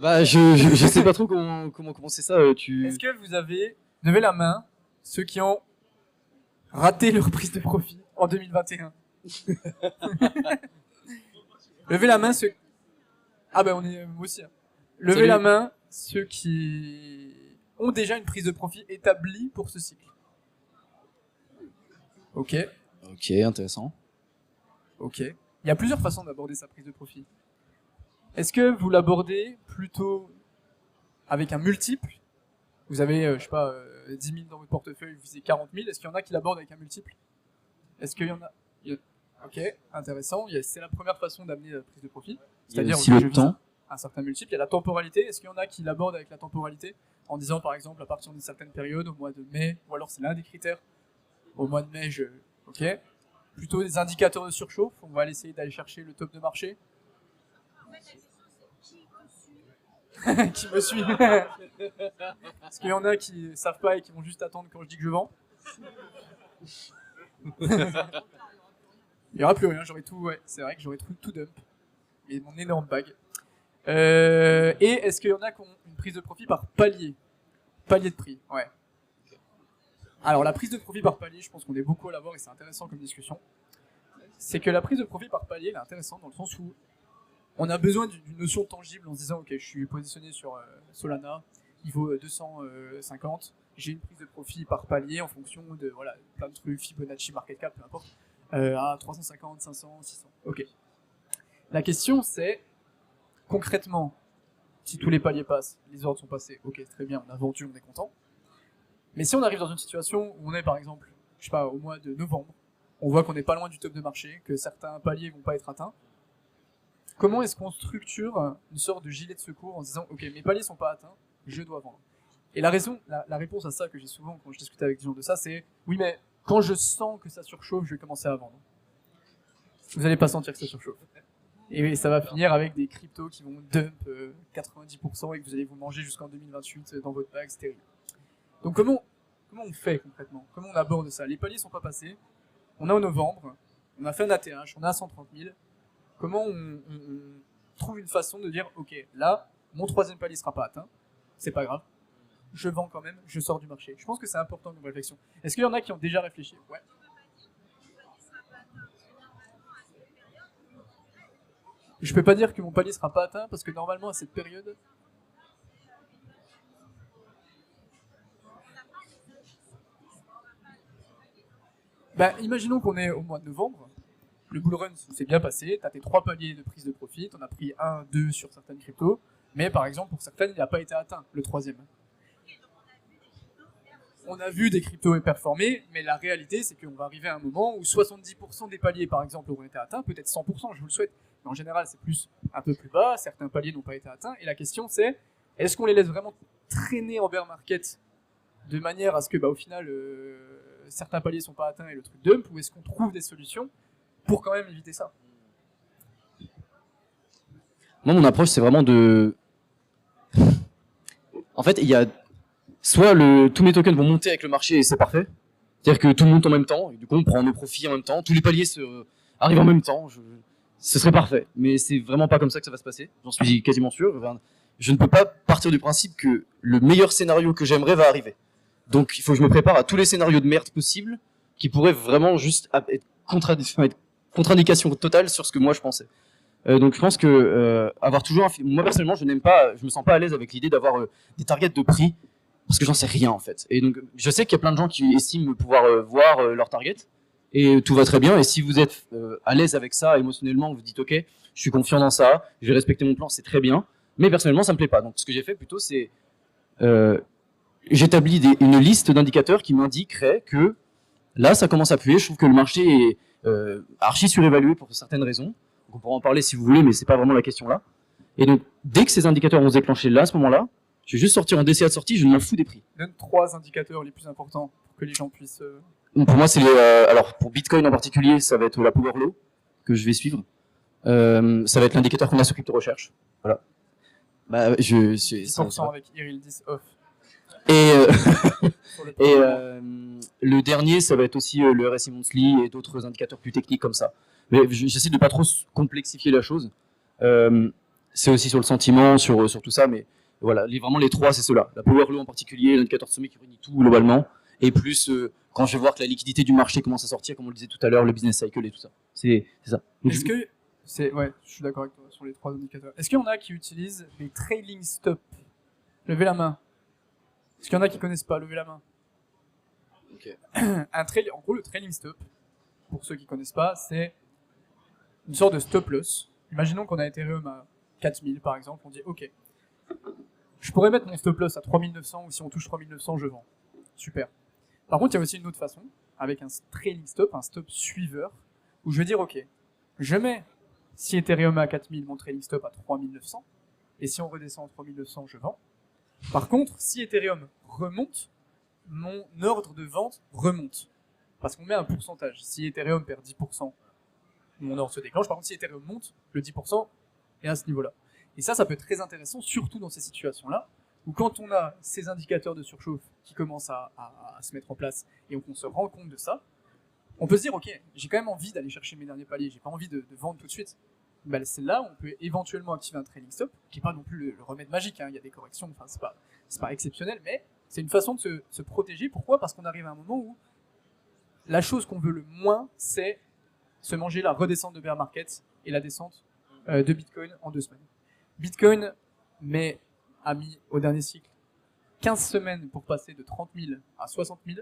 Bah, je sais pas trop comment commencer ça. Est-ce que vous avez levé la main ceux qui ont raté leur prise de profit en 2021? Levez la main ceux. Ah ben on est moi aussi. Hein. Levez Salut. la main ceux qui ont déjà une prise de profit établie pour ce cycle. Ok. Ok, intéressant. Ok. Il y a plusieurs façons d'aborder sa prise de profit. Est-ce que vous l'abordez plutôt avec un multiple Vous avez, je sais pas, 10 000 dans votre portefeuille, vous visez 40 000. Est-ce qu'il y en a qui l'abordent avec un multiple? Est-ce qu'il y en a Ok, intéressant. C'est la première façon d'amener la prise de profit. C'est-à-dire aussi je le vise temps. un certain multiple. Il y a la temporalité. Est-ce qu'il y en a qui l'abordent avec la temporalité en disant par exemple à partir d'une certaine période, au mois de mai, ou alors c'est l'un des critères, au mois de mai, ok. Plutôt des indicateurs de surchauffe. On va essayer d'aller chercher le top de marché. Qui me suit. Est-ce qu'il y en a qui savent pas et qui vont juste attendre quand je dis que je vends? Il n'y aura plus rien, j'aurai tout, ouais, c'est vrai que j'aurai tout dump. Et mon énorme bague. Et est-ce qu'il y en a qui ont une prise de profit par palier? Palier de prix, ouais. Alors la prise de profit par palier, je pense qu'on est beaucoup à l'avoir et c'est intéressant comme discussion. C'est que la prise de profit par palier, elle est intéressante dans le sens où on a besoin d'une notion tangible en se disant ok, je suis positionné sur Solana, il vaut 250, j'ai une prise de profit par palier en fonction de voilà, plein de trucs, Fibonacci, market cap, peu importe, à 350, 500, 600. Ok. La question c'est, concrètement, si tous les paliers passent, les ordres sont passés, ok, très bien, on a vendu, on est content. Mais si on arrive dans une situation où on est par exemple, je sais pas, au mois de novembre, on voit qu'on n'est pas loin du top de marché, que certains paliers vont pas être atteints, comment est-ce qu'on structure une sorte de gilet de secours en se disant ok, mes paliers sont pas atteints, je dois vendre? Et la réponse à ça que j'ai souvent quand je discute avec des gens de ça, c'est oui, mais quand je sens que ça surchauffe, je vais commencer à vendre. Vous n'allez pas sentir que ça surchauffe. Et ça va finir avec des cryptos qui vont dump 90% et que vous allez vous manger jusqu'en 2028 dans votre bag, c'est terrible. Donc comment on fait concrètement? Comment on aborde ça? Les paliers sont pas passés, on est en novembre, on a fait un ATH, on a 130 000. Comment on trouve une façon de dire ok, là, mon troisième palier sera pas atteint, c'est pas grave, je vends quand même, je sors du marché. Je pense que c'est important comme réflexion. Est-ce qu'il y en a qui ont déjà réfléchi? Ouais. Je peux pas dire que mon palier sera pas atteint parce que normalement à cette période, imaginons qu'on est au mois de novembre, le bull run s'est bien passé, tu as tes 3 paliers de prise de profit, on a pris 1, 2 sur certaines cryptos, mais par exemple pour certaines il n'a pas été atteint, le troisième. On a vu des cryptos performer, mais la réalité c'est qu'on va arriver à un moment où 70% des paliers par exemple auront été atteints, peut-être 100%, je vous le souhaite, mais en général c'est plus un peu plus bas, certains paliers n'ont pas été atteints, et la question c'est, est-ce qu'on les laisse vraiment traîner en bear market de manière à ce que au final certains paliers sont pas atteints et le truc dump, ou est-ce qu'on trouve des solutions pour quand même éviter ça? Moi, mon approche, c'est vraiment de... En fait, il y a soit tous mes tokens vont monter avec le marché et c'est parfait. C'est-à-dire que tout monte en même temps, et du coup, on prend nos profits en même temps, tous les paliers arrivent en même temps. Ce serait parfait. Mais c'est vraiment pas comme ça que ça va se passer. J'en suis quasiment sûr. Je ne peux pas partir du principe que le meilleur scénario que j'aimerais va arriver. Donc, il faut que je me prépare à tous les scénarios de merde possibles qui pourraient vraiment juste être contre-indication totale sur ce que moi je pensais. Donc je pense que avoir toujours moi personnellement je me sens pas à l'aise avec l'idée d'avoir des targets de prix parce que j'en sais rien en fait. Et donc je sais qu'il y a plein de gens qui estiment pouvoir voir leur target et tout va très bien. Et si vous êtes à l'aise avec ça émotionnellement, vous dites ok, je suis confiant dans ça, je vais respecter mon plan, c'est très bien. Mais personnellement ça me plaît pas. Donc ce que j'ai fait plutôt c'est j'établis une liste d'indicateurs qui m'indiqueraient que là ça commence à puer. Je trouve que le marché est archi surévalué pour certaines raisons. Donc on pourra en parler si vous voulez, mais c'est pas vraiment la question là. Et donc, dès que ces indicateurs vont se déclencher là, à ce moment-là, je vais juste sortir en DCA de sortie, je m'en fous des prix. Donne 3 indicateurs les plus importants pour que les gens puissent... Donc pour moi, c'est alors pour Bitcoin en particulier, ça va être la Power Law que je vais suivre. Ça va être l'indicateur qu'on a sur Crypto Recherche. Voilà. 10% avec Iril 10 off. Et le dernier, ça va être aussi le RSI Monthly et d'autres indicateurs plus techniques comme ça. Mais j'essaie de pas trop complexifier la chose. C'est aussi sur le sentiment, sur tout ça, mais voilà, vraiment les 3, c'est ceux-là. La Power Law en particulier, l'indicateur de sommet qui réunit tout globalement, et plus quand je vais voir que la liquidité du marché commence à sortir, comme on le disait tout à l'heure, le business cycle et tout ça. C'est ça. Donc, ouais, je suis d'accord avec toi sur les 3 indicateurs. Est-ce qu'il y en a qui utilisent les trailing stop? Levez la main. Est-ce qu'il y en a qui connaissent pas? Levez la main. Okay. En gros, le trailing stop, pour ceux qui connaissent pas, c'est une sorte de stop loss. Imaginons qu'on a Ethereum à 4000 par exemple, on dit ok, je pourrais mettre mon stop loss à 3900 ou si on touche 3900, je vends. Super. Par contre, il y a aussi une autre façon, avec un trailing stop, un stop suiveur, où je vais dire, ok, je mets, si Ethereum est à 4000, mon trailing stop à 3900, et si on redescend à 3900, je vends. Par contre, si Ethereum remonte, mon ordre de vente remonte. Parce qu'on met un pourcentage. Si Ethereum perd 10%, mon ordre se déclenche. Par contre, si Ethereum monte, le 10% est à ce niveau-là. Et ça peut être très intéressant, surtout dans ces situations-là, où quand on a ces indicateurs de surchauffe qui commencent à se mettre en place et qu'on se rend compte de ça, on peut se dire, ok, j'ai quand même envie d'aller chercher mes derniers paliers, j'ai pas envie de vendre tout de suite. Ben, c'est là où on peut éventuellement activer un trailing stop, qui n'est pas non plus le remède magique, hein. Il y a des corrections, enfin c'est pas exceptionnel, mais c'est une façon de se protéger. Pourquoi ? Parce qu'on arrive à un moment où la chose qu'on veut le moins, c'est se manger la redescente de bear market et la descente de Bitcoin en 2 semaines. Bitcoin a mis au dernier cycle 15 semaines pour passer de 30 000 à 60 000.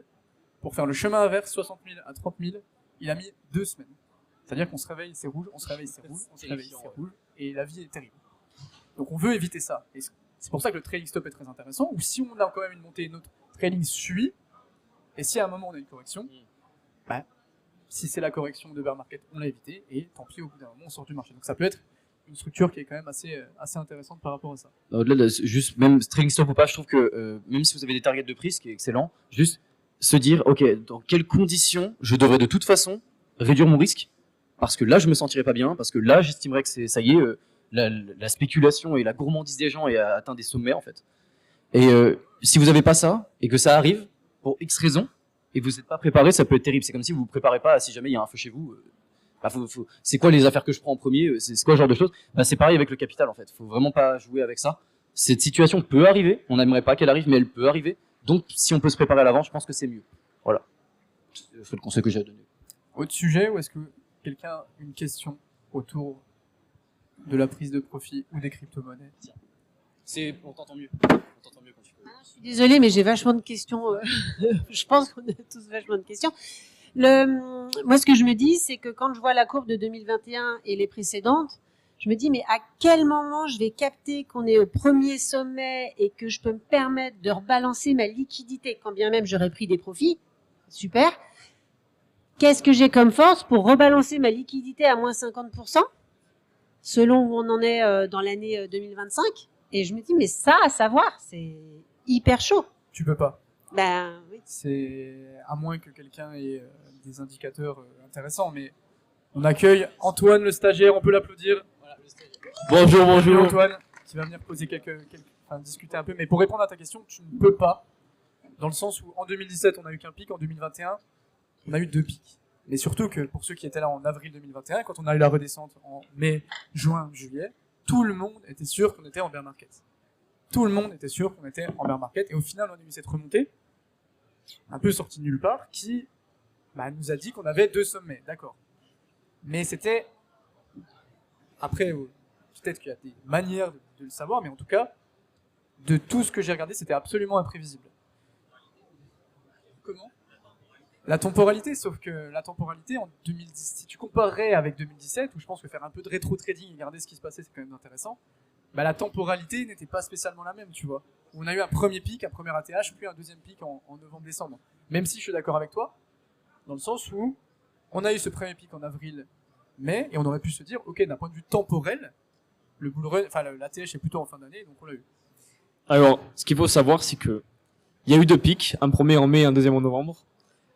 Pour faire le chemin inverse, 60 000 à 30 000, il a mis 2 semaines. C'est-à-dire qu'on se réveille, c'est rouge, on se réveille, c'est rouge, on se réveille, c'est rouge, et la vie est terrible. Donc on veut éviter ça. Et c'est pour ça que le trailing stop est très intéressant, ou si on a quand même une montée, notre trailing suit, et si à un moment on a une correction, bah, si c'est la correction de bear market, on l'a évité, et tant pis, au bout d'un moment, on sort du marché. Donc ça peut être une structure qui est quand même assez intéressante par rapport à ça. Au-delà de juste même trailing stop ou pas, je trouve que même si vous avez des targets de prix, ce qui est excellent, juste se dire, ok, dans quelles conditions je devrais de toute façon réduire mon risque, parce que là je me sentirais pas bien, parce que là j'estimerais que ça y est, la spéculation et la gourmandise des gens a atteint des sommets en fait. Et si vous n'avez pas ça et que ça arrive pour X raisons et que vous n'êtes pas préparé, ça peut être terrible. C'est comme si vous vous préparez pas, si jamais il y a un feu chez vous. C'est quoi les affaires que je prends en premier, c'est quoi ce genre de choses. C'est pareil avec le capital en fait. Faut vraiment pas jouer avec ça. Cette situation peut arriver. On n'aimerait pas qu'elle arrive, mais elle peut arriver. Donc si on peut se préparer à l'avance, je pense que c'est mieux. Voilà. C'est le conseil que j'ai à donner. Autre sujet, ou est-ce que quelqu'un a une question autour de la prise de profit ou des crypto-monnaies? On t'entend mieux. On t'entend mieux quand tu peux. Je suis désolée, mais j'ai vachement de questions. Je pense qu'on a tous vachement de questions. Moi, ce que je me dis, c'est que quand je vois la courbe de 2021 et les précédentes, je me dis, mais à quel moment je vais capter qu'on est au premier sommet et que je peux me permettre de rebalancer ma liquidité, quand bien même j'aurais pris des profits? Super. Qu'est-ce que j'ai comme force pour rebalancer ma liquidité à moins 50%, selon où on en est dans l'année 2025? Et je me dis, mais ça, à savoir, c'est hyper chaud. Tu peux pas. Ben oui. C'est à moins que quelqu'un ait des indicateurs intéressants, mais on accueille Antoine le stagiaire, on peut l'applaudir. Voilà, le stagiaire. Bonjour, Salut bonjour. Antoine, qui va venir poser discuter un peu, mais pour répondre à ta question, tu ne peux pas, dans le sens où en 2017 on n'a eu qu'un pic, en 2021 on a eu 2 pics. Mais surtout que pour ceux qui étaient là en avril 2021, quand on a eu la redescente en mai, juin, juillet, tout le monde était sûr qu'on était en bear market. Tout le monde était sûr qu'on était en bear market, et au final on a eu cette remontée, un peu sortie de nulle part, qui nous a dit qu'on avait 2 sommets, d'accord. Mais c'était, après, peut-être qu'il y a des manières de le savoir, mais en tout cas, de tout ce que j'ai regardé, c'était absolument imprévisible. Comment ? La temporalité, sauf que la temporalité en 2010, si tu comparerais avec 2017, où je pense que faire un peu de rétro-trading et regarder ce qui se passait, c'est quand même intéressant, la temporalité n'était pas spécialement la même, tu vois. On a eu un premier pic, un premier ATH, puis un deuxième pic en novembre-décembre. Même si je suis d'accord avec toi, dans le sens où on a eu ce premier pic en avril-mai, et on aurait pu se dire, ok, d'un point de vue temporel, le bull run, l'ATH est plutôt en fin d'année, donc on l'a eu. Alors, ce qu'il faut savoir, c'est que il y a eu 2 pics, un premier en mai et un deuxième en novembre.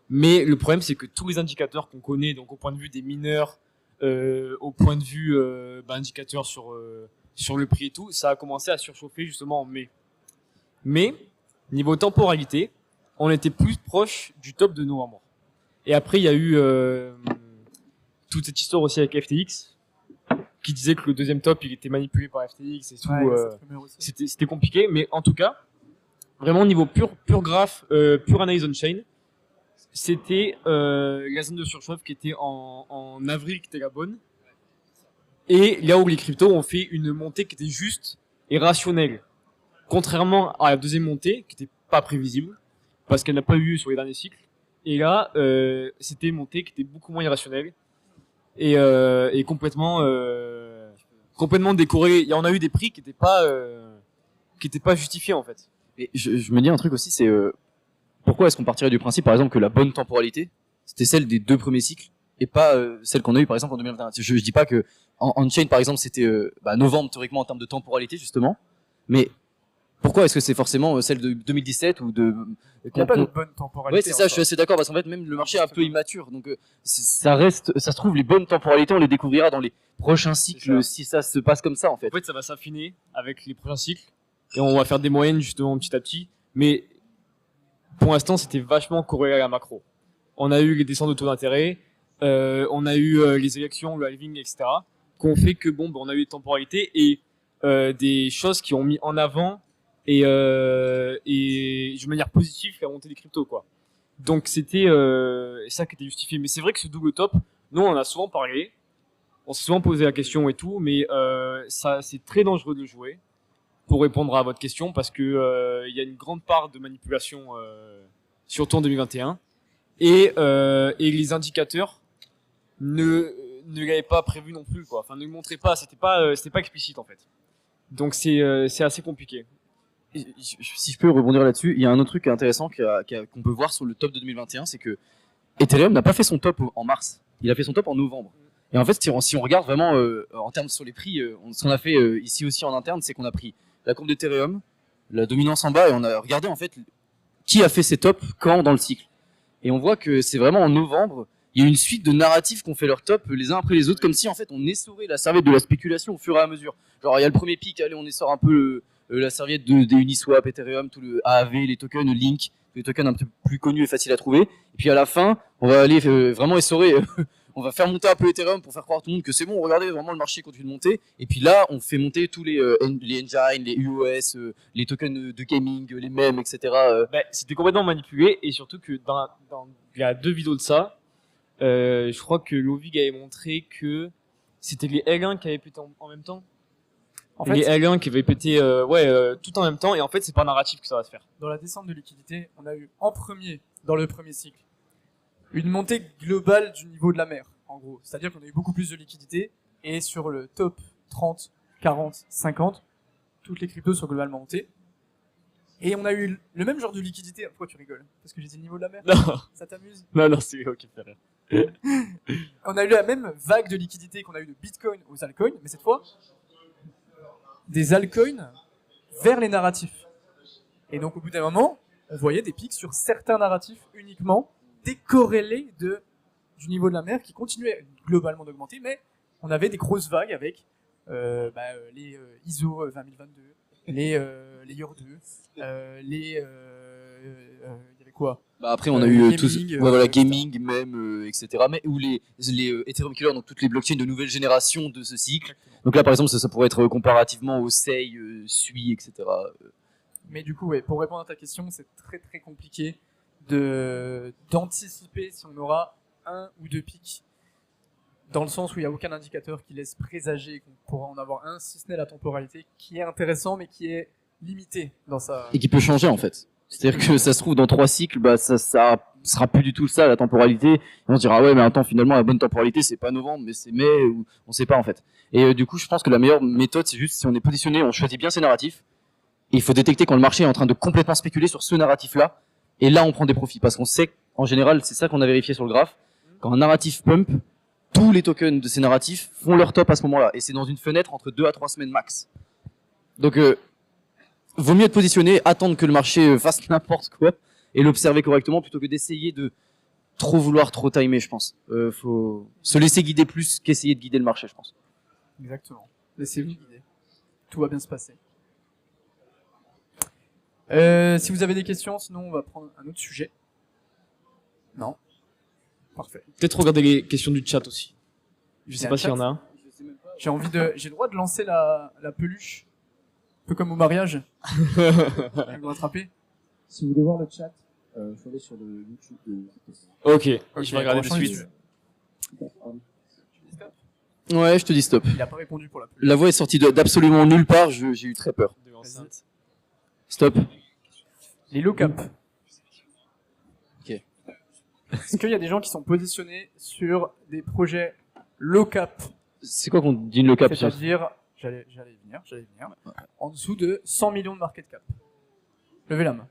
Mais le problème, c'est que tous les indicateurs qu'on connaît, donc au point de vue des mineurs, au point de vue indicateurs sur le prix et tout, ça a commencé à surchauffer justement en mai. Mais niveau temporalité, on était plus proche du top de novembre. Et après, il y a eu toute cette histoire aussi avec FTX, qui disait que le deuxième top, il était manipulé par FTX et tout. C'était compliqué, mais en tout cas, vraiment niveau pur graphe, pure analyse on-chain, c'était la zone de surchauffe qui était en avril qui était la bonne. Et là où les cryptos ont fait une montée qui était juste et rationnelle. Contrairement à la deuxième montée, qui n'était pas prévisible, parce qu'elle n'a pas eu lieu sur les derniers cycles. Et là, c'était une montée qui était beaucoup moins irrationnelle. Et complètement décorrélée. Il y en a eu des prix qui n'étaient pas qui était pas justifié en fait. Et je me dis un truc aussi, c'est pourquoi est-ce qu'on partirait du principe, par exemple, que la bonne temporalité, c'était celle des 2 premiers cycles et pas celle qu'on a eu par exemple en 2021. Je dis pas que en chain par exemple c'était novembre théoriquement en termes de temporalité justement, mais pourquoi est-ce que c'est forcément celle de 2017 ou de Il n'y a pas de bonne temporalité. Ouais, c'est ça, je suis assez d'accord parce qu'en fait même le marché est un peu immature, donc ça reste, ça se trouve les bonnes temporalités on les découvrira dans les prochains cycles si ça se passe comme ça en fait. En fait, ça va s'affiner avec les prochains cycles et on va faire des moyennes justement petit à petit. Mais pour l'instant, c'était vachement corrélé à la macro. On a eu les descentes de taux d'intérêt, on a eu les élections, le halving, etc. Qu'on fait que on a eu des temporalités et des choses qui ont mis en avant et de manière positive la montée des cryptos quoi. Donc c'était ça qui était justifié. Mais c'est vrai que ce double top, nous on en a souvent parlé, on s'est souvent posé la question et tout, mais ça c'est très dangereux de le jouer pour répondre à votre question parce que il y a une grande part de manipulation surtout en 2021 et les indicateurs ne l'avaient pas prévu non plus quoi. Enfin ne le montraient pas, c'était pas explicite en fait. Donc c'est assez compliqué. Si je peux rebondir là-dessus, il y a un autre truc intéressant qu'on peut voir sur le top de 2021, c'est que Ethereum n'a pas fait son top en mars, il a fait son top en novembre. Et en fait, si on regarde vraiment en termes sur les prix, ce qu'on a fait ici aussi en interne, c'est qu'on a pris la courbe d'Ethereum, la dominance en bas, et on a regardé en fait qui a fait ses tops quand dans le cycle. Et on voit que c'est vraiment en novembre, il y a une suite de narratifs qui ont fait leur top les uns après les autres, comme si en fait on essorait la serviette de la spéculation au fur et à mesure. Genre il y a le premier pic, allez on essore un peu la serviette des Uniswap, Ethereum, tout le AAV, les tokens Link, les tokens un peu plus connus et faciles à trouver. Et puis à la fin, on va aller vraiment essorer, on va faire monter un peu Ethereum pour faire croire à tout le monde que c'est bon, regardez, vraiment le marché continue de monter. Et puis là, on fait monter tous les engines, les UOS, les tokens de gaming, les mèmes, etc. C'était complètement manipulé et surtout que il y a 2 vidéos de ça. Je crois que Lovig avait montré que c'était les L1 qui avaient pété en même temps. En fait, les L1 qui avaient pété tout en même temps et en fait c'est par narratif que ça va se faire. dans la descente de liquidité, on a eu en premier, dans le premier cycle, une montée globale du niveau de la mer, en gros. C'est-à-dire qu'on a eu beaucoup plus de liquidité et sur le top 30, 40, 50, toutes les cryptos sont globalement montées. Et on a eu le même genre de liquidité. Pourquoi tu rigoles? Parce que j'ai dit le niveau de la mer? Non, Ça t'amuse? non, c'est ok, fait rire. On a eu la même vague de liquidité qu'on a eu de Bitcoin aux altcoins, mais cette fois, des altcoins vers les narratifs. Et donc au bout d'un moment, on voyait des pics sur certains narratifs uniquement décorrélés du niveau de la mer qui continuait globalement d'augmenter, mais on avait des grosses vagues avec les ISO 20022, les Yor 2, il y avait quoi? Après on a eu gaming, voilà, gaming même, etc. Mais ou les Ethereum Killer, donc toutes les blockchains de nouvelle génération de ce cycle. Donc là par exemple ça pourrait être comparativement au SEI, SUI, etc. Mais du coup, ouais, pour répondre à ta question, c'est très très compliqué d'anticiper si on aura un ou deux pics, dans le sens où il n'y a aucun indicateur qui laisse présager qu'on pourra en avoir un, si ce n'est la temporalité, qui est intéressant mais qui est limité dans sa... Et qui peut changer en fait. C'est-à-dire que ça se trouve dans 3 cycles, ça sera plus du tout ça la temporalité. Et on se dira ouais mais attends finalement la bonne temporalité c'est pas novembre mais c'est mai ou on sait pas en fait. Et du coup je pense que la meilleure méthode c'est juste si on est positionné, on choisit bien ses narratifs. Et il faut détecter quand le marché est en train de complètement spéculer sur ce narratif-là. Et là, on prend des profits. Parce qu'on sait, en général, c'est ça qu'on a vérifié sur le graphe. Quand un narratif pump, tous les tokens de ces narratifs font leur top à ce moment-là. Et c'est dans une fenêtre entre 2 à 3 semaines max. Donc, vaut mieux être positionné, attendre que le marché fasse n'importe quoi et l'observer correctement plutôt que d'essayer de trop vouloir trop timer, je pense. Faut se laisser guider plus qu'essayer de guider le marché, je pense. Exactement. Laissez-vous guider. Tout va bien se passer. Si vous avez des questions, sinon on va prendre un autre sujet. Non. Parfait. Peut-être regarder les questions du chat aussi. Je sais Il y a pas un s'il y en chat. a un. J'ai le droit de lancer la peluche, un peu comme au mariage. Vous me rattrapez. Si vous voulez voir le chat, il faut aller sur le YouTube de... Ok, Ok, je vais regarder on de va changer suite. Ouais, je te dis stop. Il a pas répondu pour la peluche. La voix est sortie d'absolument nulle part, j'ai eu très peur. De l'enceinte. Stop. Les low-cap. Ok. Est-ce qu'il y a des gens qui sont positionnés sur des projets low-cap? C'est quoi qu'on dit le cap? C'est-à-dire J'allais y venir. En dessous de 100 millions de market cap. Levez la main.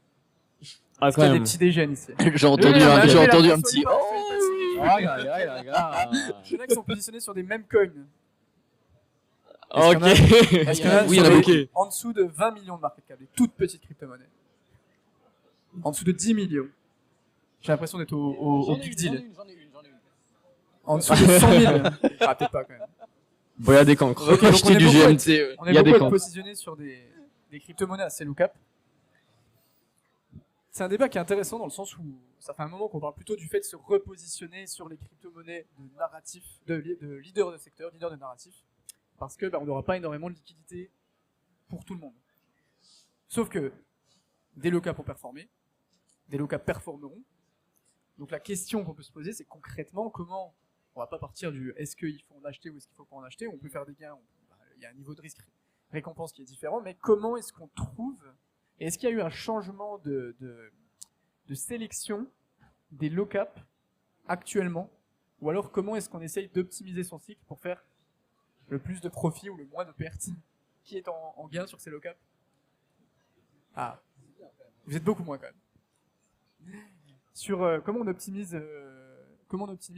Ah, Est-ce quand qu'il y a des même. petits déjeuners ici? J'ai entendu Levez la main, un levez la main, petit. soyez pas fatigués. Ah, Il y en a qui sont positionnés sur des mêmes coins. ok. Est-ce qu'il y en a Oui, il y en a sur beaucoup. des- en dessous de 20 millions de market cap, des toutes petites crypto-monnaies. En dessous de 10 millions. J'ai l'impression d'être au big deal. En dessous de 100 000. Ah, peut-être pas quand même. Bon, il y a des cancres. Ok, donc Acheter du beaucoup à- GMT. On Il y est a des beaucoup à camps. être positionné sur des crypto-monnaies assez low-cap. C'est un débat qui est intéressant dans le sens où ça fait un moment qu'on parle plutôt du fait de se repositionner sur les crypto-monnaies de narratif, de leaders de secteur, leaders de narratif, parce que on n'aura pas énormément de liquidité pour tout le monde. Sauf que des low-cap ont performé, des low-cap performeront. Donc la question qu'on peut se poser, c'est concrètement comment on va pas partir du est-ce qu'il faut en acheter ou est-ce qu'il faut pas en acheter, on peut faire des gains, il y a un niveau de risque récompense qui est différent, mais comment est-ce qu'on trouve, et est-ce qu'il y a eu un changement de sélection des low-cap actuellement, ou alors comment est-ce qu'on essaye d'optimiser son cycle pour faire le plus de profit ou le moins de pertes qui est en gain sur ces low-cap? Ah, vous êtes beaucoup moins quand même. Sur comment on optimise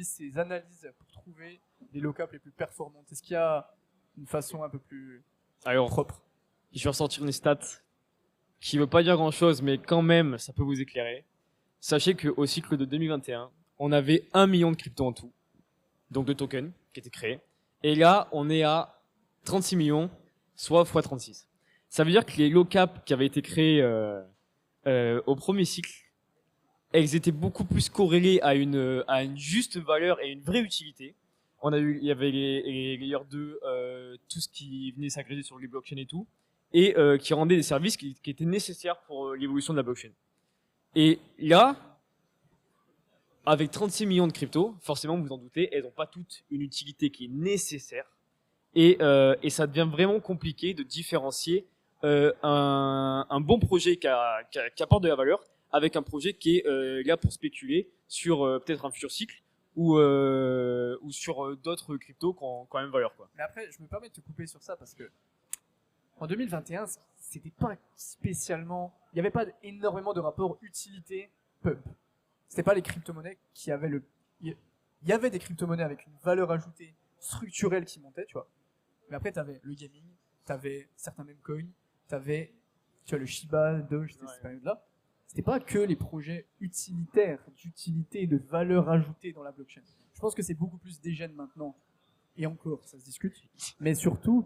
ces analyses pour trouver les low-cap les plus performantes. Est-ce qu'il y a une façon un peu plus Alors, propre? je vais ressortir une stat qui veut pas dire grand chose, mais quand même, ça peut vous éclairer. Sachez qu'au cycle de 2021, on avait 1 million de cryptos en tout, donc de tokens qui étaient créés. Et là, on est à 36 millions, soit x 36. Ça veut dire que les low cap qui avaient été créés au premier cycle, elles étaient beaucoup plus corrélées à une juste valeur et une vraie utilité. Il y avait les layer 2, tout ce qui venait s'agréger sur les blockchains et tout, et qui rendaient des services qui étaient nécessaires pour l'évolution de la blockchain. Et là, avec 36 millions de cryptos, forcément, vous vous en doutez, elles n'ont pas toutes une utilité qui est nécessaire. Et ça devient vraiment compliqué de différencier un bon projet qui apporte de la valeur avec un projet qui est là pour spéculer sur peut-être un futur cycle ou sur d'autres cryptos qui ont quand même valeur, quoi. Mais après, je me permets de te couper sur ça parce que en 2021, c'était pas spécialement, il n'y avait pas énormément de rapport utilité-pump. C'était pas les crypto-monnaies qui avaient il y avait des crypto-monnaies avec une valeur ajoutée structurelle qui montait, tu vois. Mais après, t'avais le gaming, t'avais certains meme coins, t'avais, tu vois, le Shiba, Doge, c'était cette période-là. C'était pas que les projets utilitaires, d'utilité, de valeur ajoutée dans la blockchain. Je pense que c'est beaucoup plus dégène maintenant. Et encore, ça se discute. Mais surtout,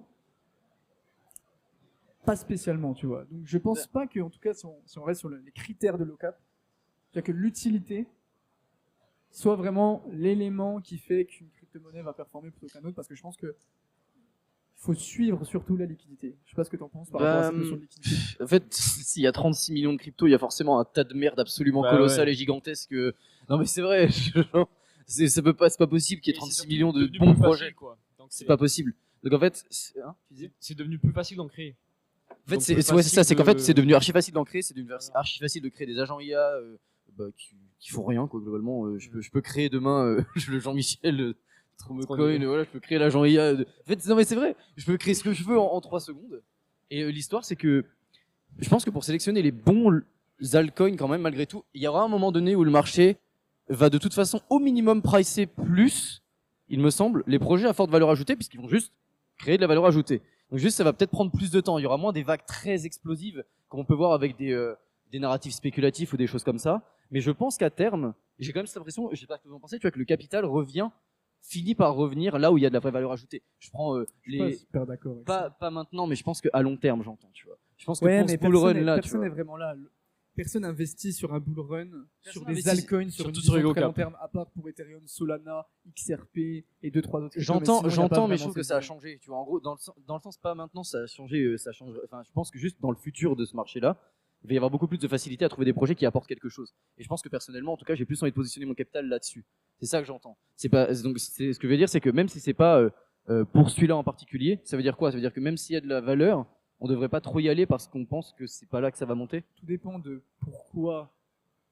pas spécialement, tu vois. Donc je pense pas que, en tout cas, si on reste sur les critères de low-cap, que l'utilité soit vraiment l'élément qui fait qu'une crypto-monnaie va performer plutôt qu'un autre, parce que je pense que faut suivre surtout la liquidité. Je sais pas ce que t'en penses par rapport à cette notion de liquidité. En fait, s'il y a 36 millions de cryptos, il y a forcément un tas de merde absolument Bah colossal ouais. et gigantesque. Non mais c'est vrai, c'est pas possible qu'il y ait 36 millions de devenu bons plus projets. facile, quoi. Donc C'est pas possible. Donc en fait, c'est devenu plus facile d'en créer. En fait, Donc, c'est plus ça, c'est facile qu'en fait, de- c'est devenu archi facile d'en créer, c'est devenu archi facile de créer des agents IA qui font rien, quoi, globalement. Je peux créer demain le Jean-Michel Tromecoin, voilà, je peux créer l'agent IA. En fait, non mais c'est vrai, je peux créer ce que je veux en 3 secondes. Et l'histoire, c'est que je pense que pour sélectionner les bons altcoins, quand même, malgré tout, il y aura un moment donné où le marché va de toute façon au minimum pricer plus, il me semble, les projets à forte valeur ajoutée, puisqu'ils vont juste créer de la valeur ajoutée. Donc juste, ça va peut-être prendre plus de temps. Il y aura moins des vagues très explosives, comme on peut voir avec des narratifs spéculatifs ou des choses comme ça. Mais je pense qu'à terme, j'ai quand même cette impression, je sais pas ce que vous en pensez, tu vois, que le capital finit par revenir là où il y a de la vraie valeur ajoutée. Je prends Je suis pas super d'accord avec ça. pas maintenant, mais je pense qu'à long terme, j'entends, tu vois. Je pense que Ouais, pour mais ce bull run là, tu personne vois. n'est vraiment là. Personne investit sur un bull run, sur des investit- altcoins, sur une surtout sur vision les très low long cap. terme, à part pour Ethereum, Solana, XRP et 2-3 autres. J'entends, mais je trouve que cette ça a vision. changé. Tu vois, en gros, dans le sens pas maintenant, ça a changé, ça change. Enfin, je pense que juste dans le futur de ce marché-là, il va y avoir beaucoup plus de facilité à trouver des projets qui apportent quelque chose. Et je pense que personnellement, en tout cas, j'ai plus envie de positionner mon capital là-dessus. C'est ça que j'entends. C'est pas, donc, ce que je veux dire, c'est que même si c'est pas pour celui-là en particulier, ça veut dire quoi? Ça veut dire que même s'il y a de la valeur, on devrait pas trop y aller parce qu'on pense que c'est pas là que ça va monter. Tout dépend de pourquoi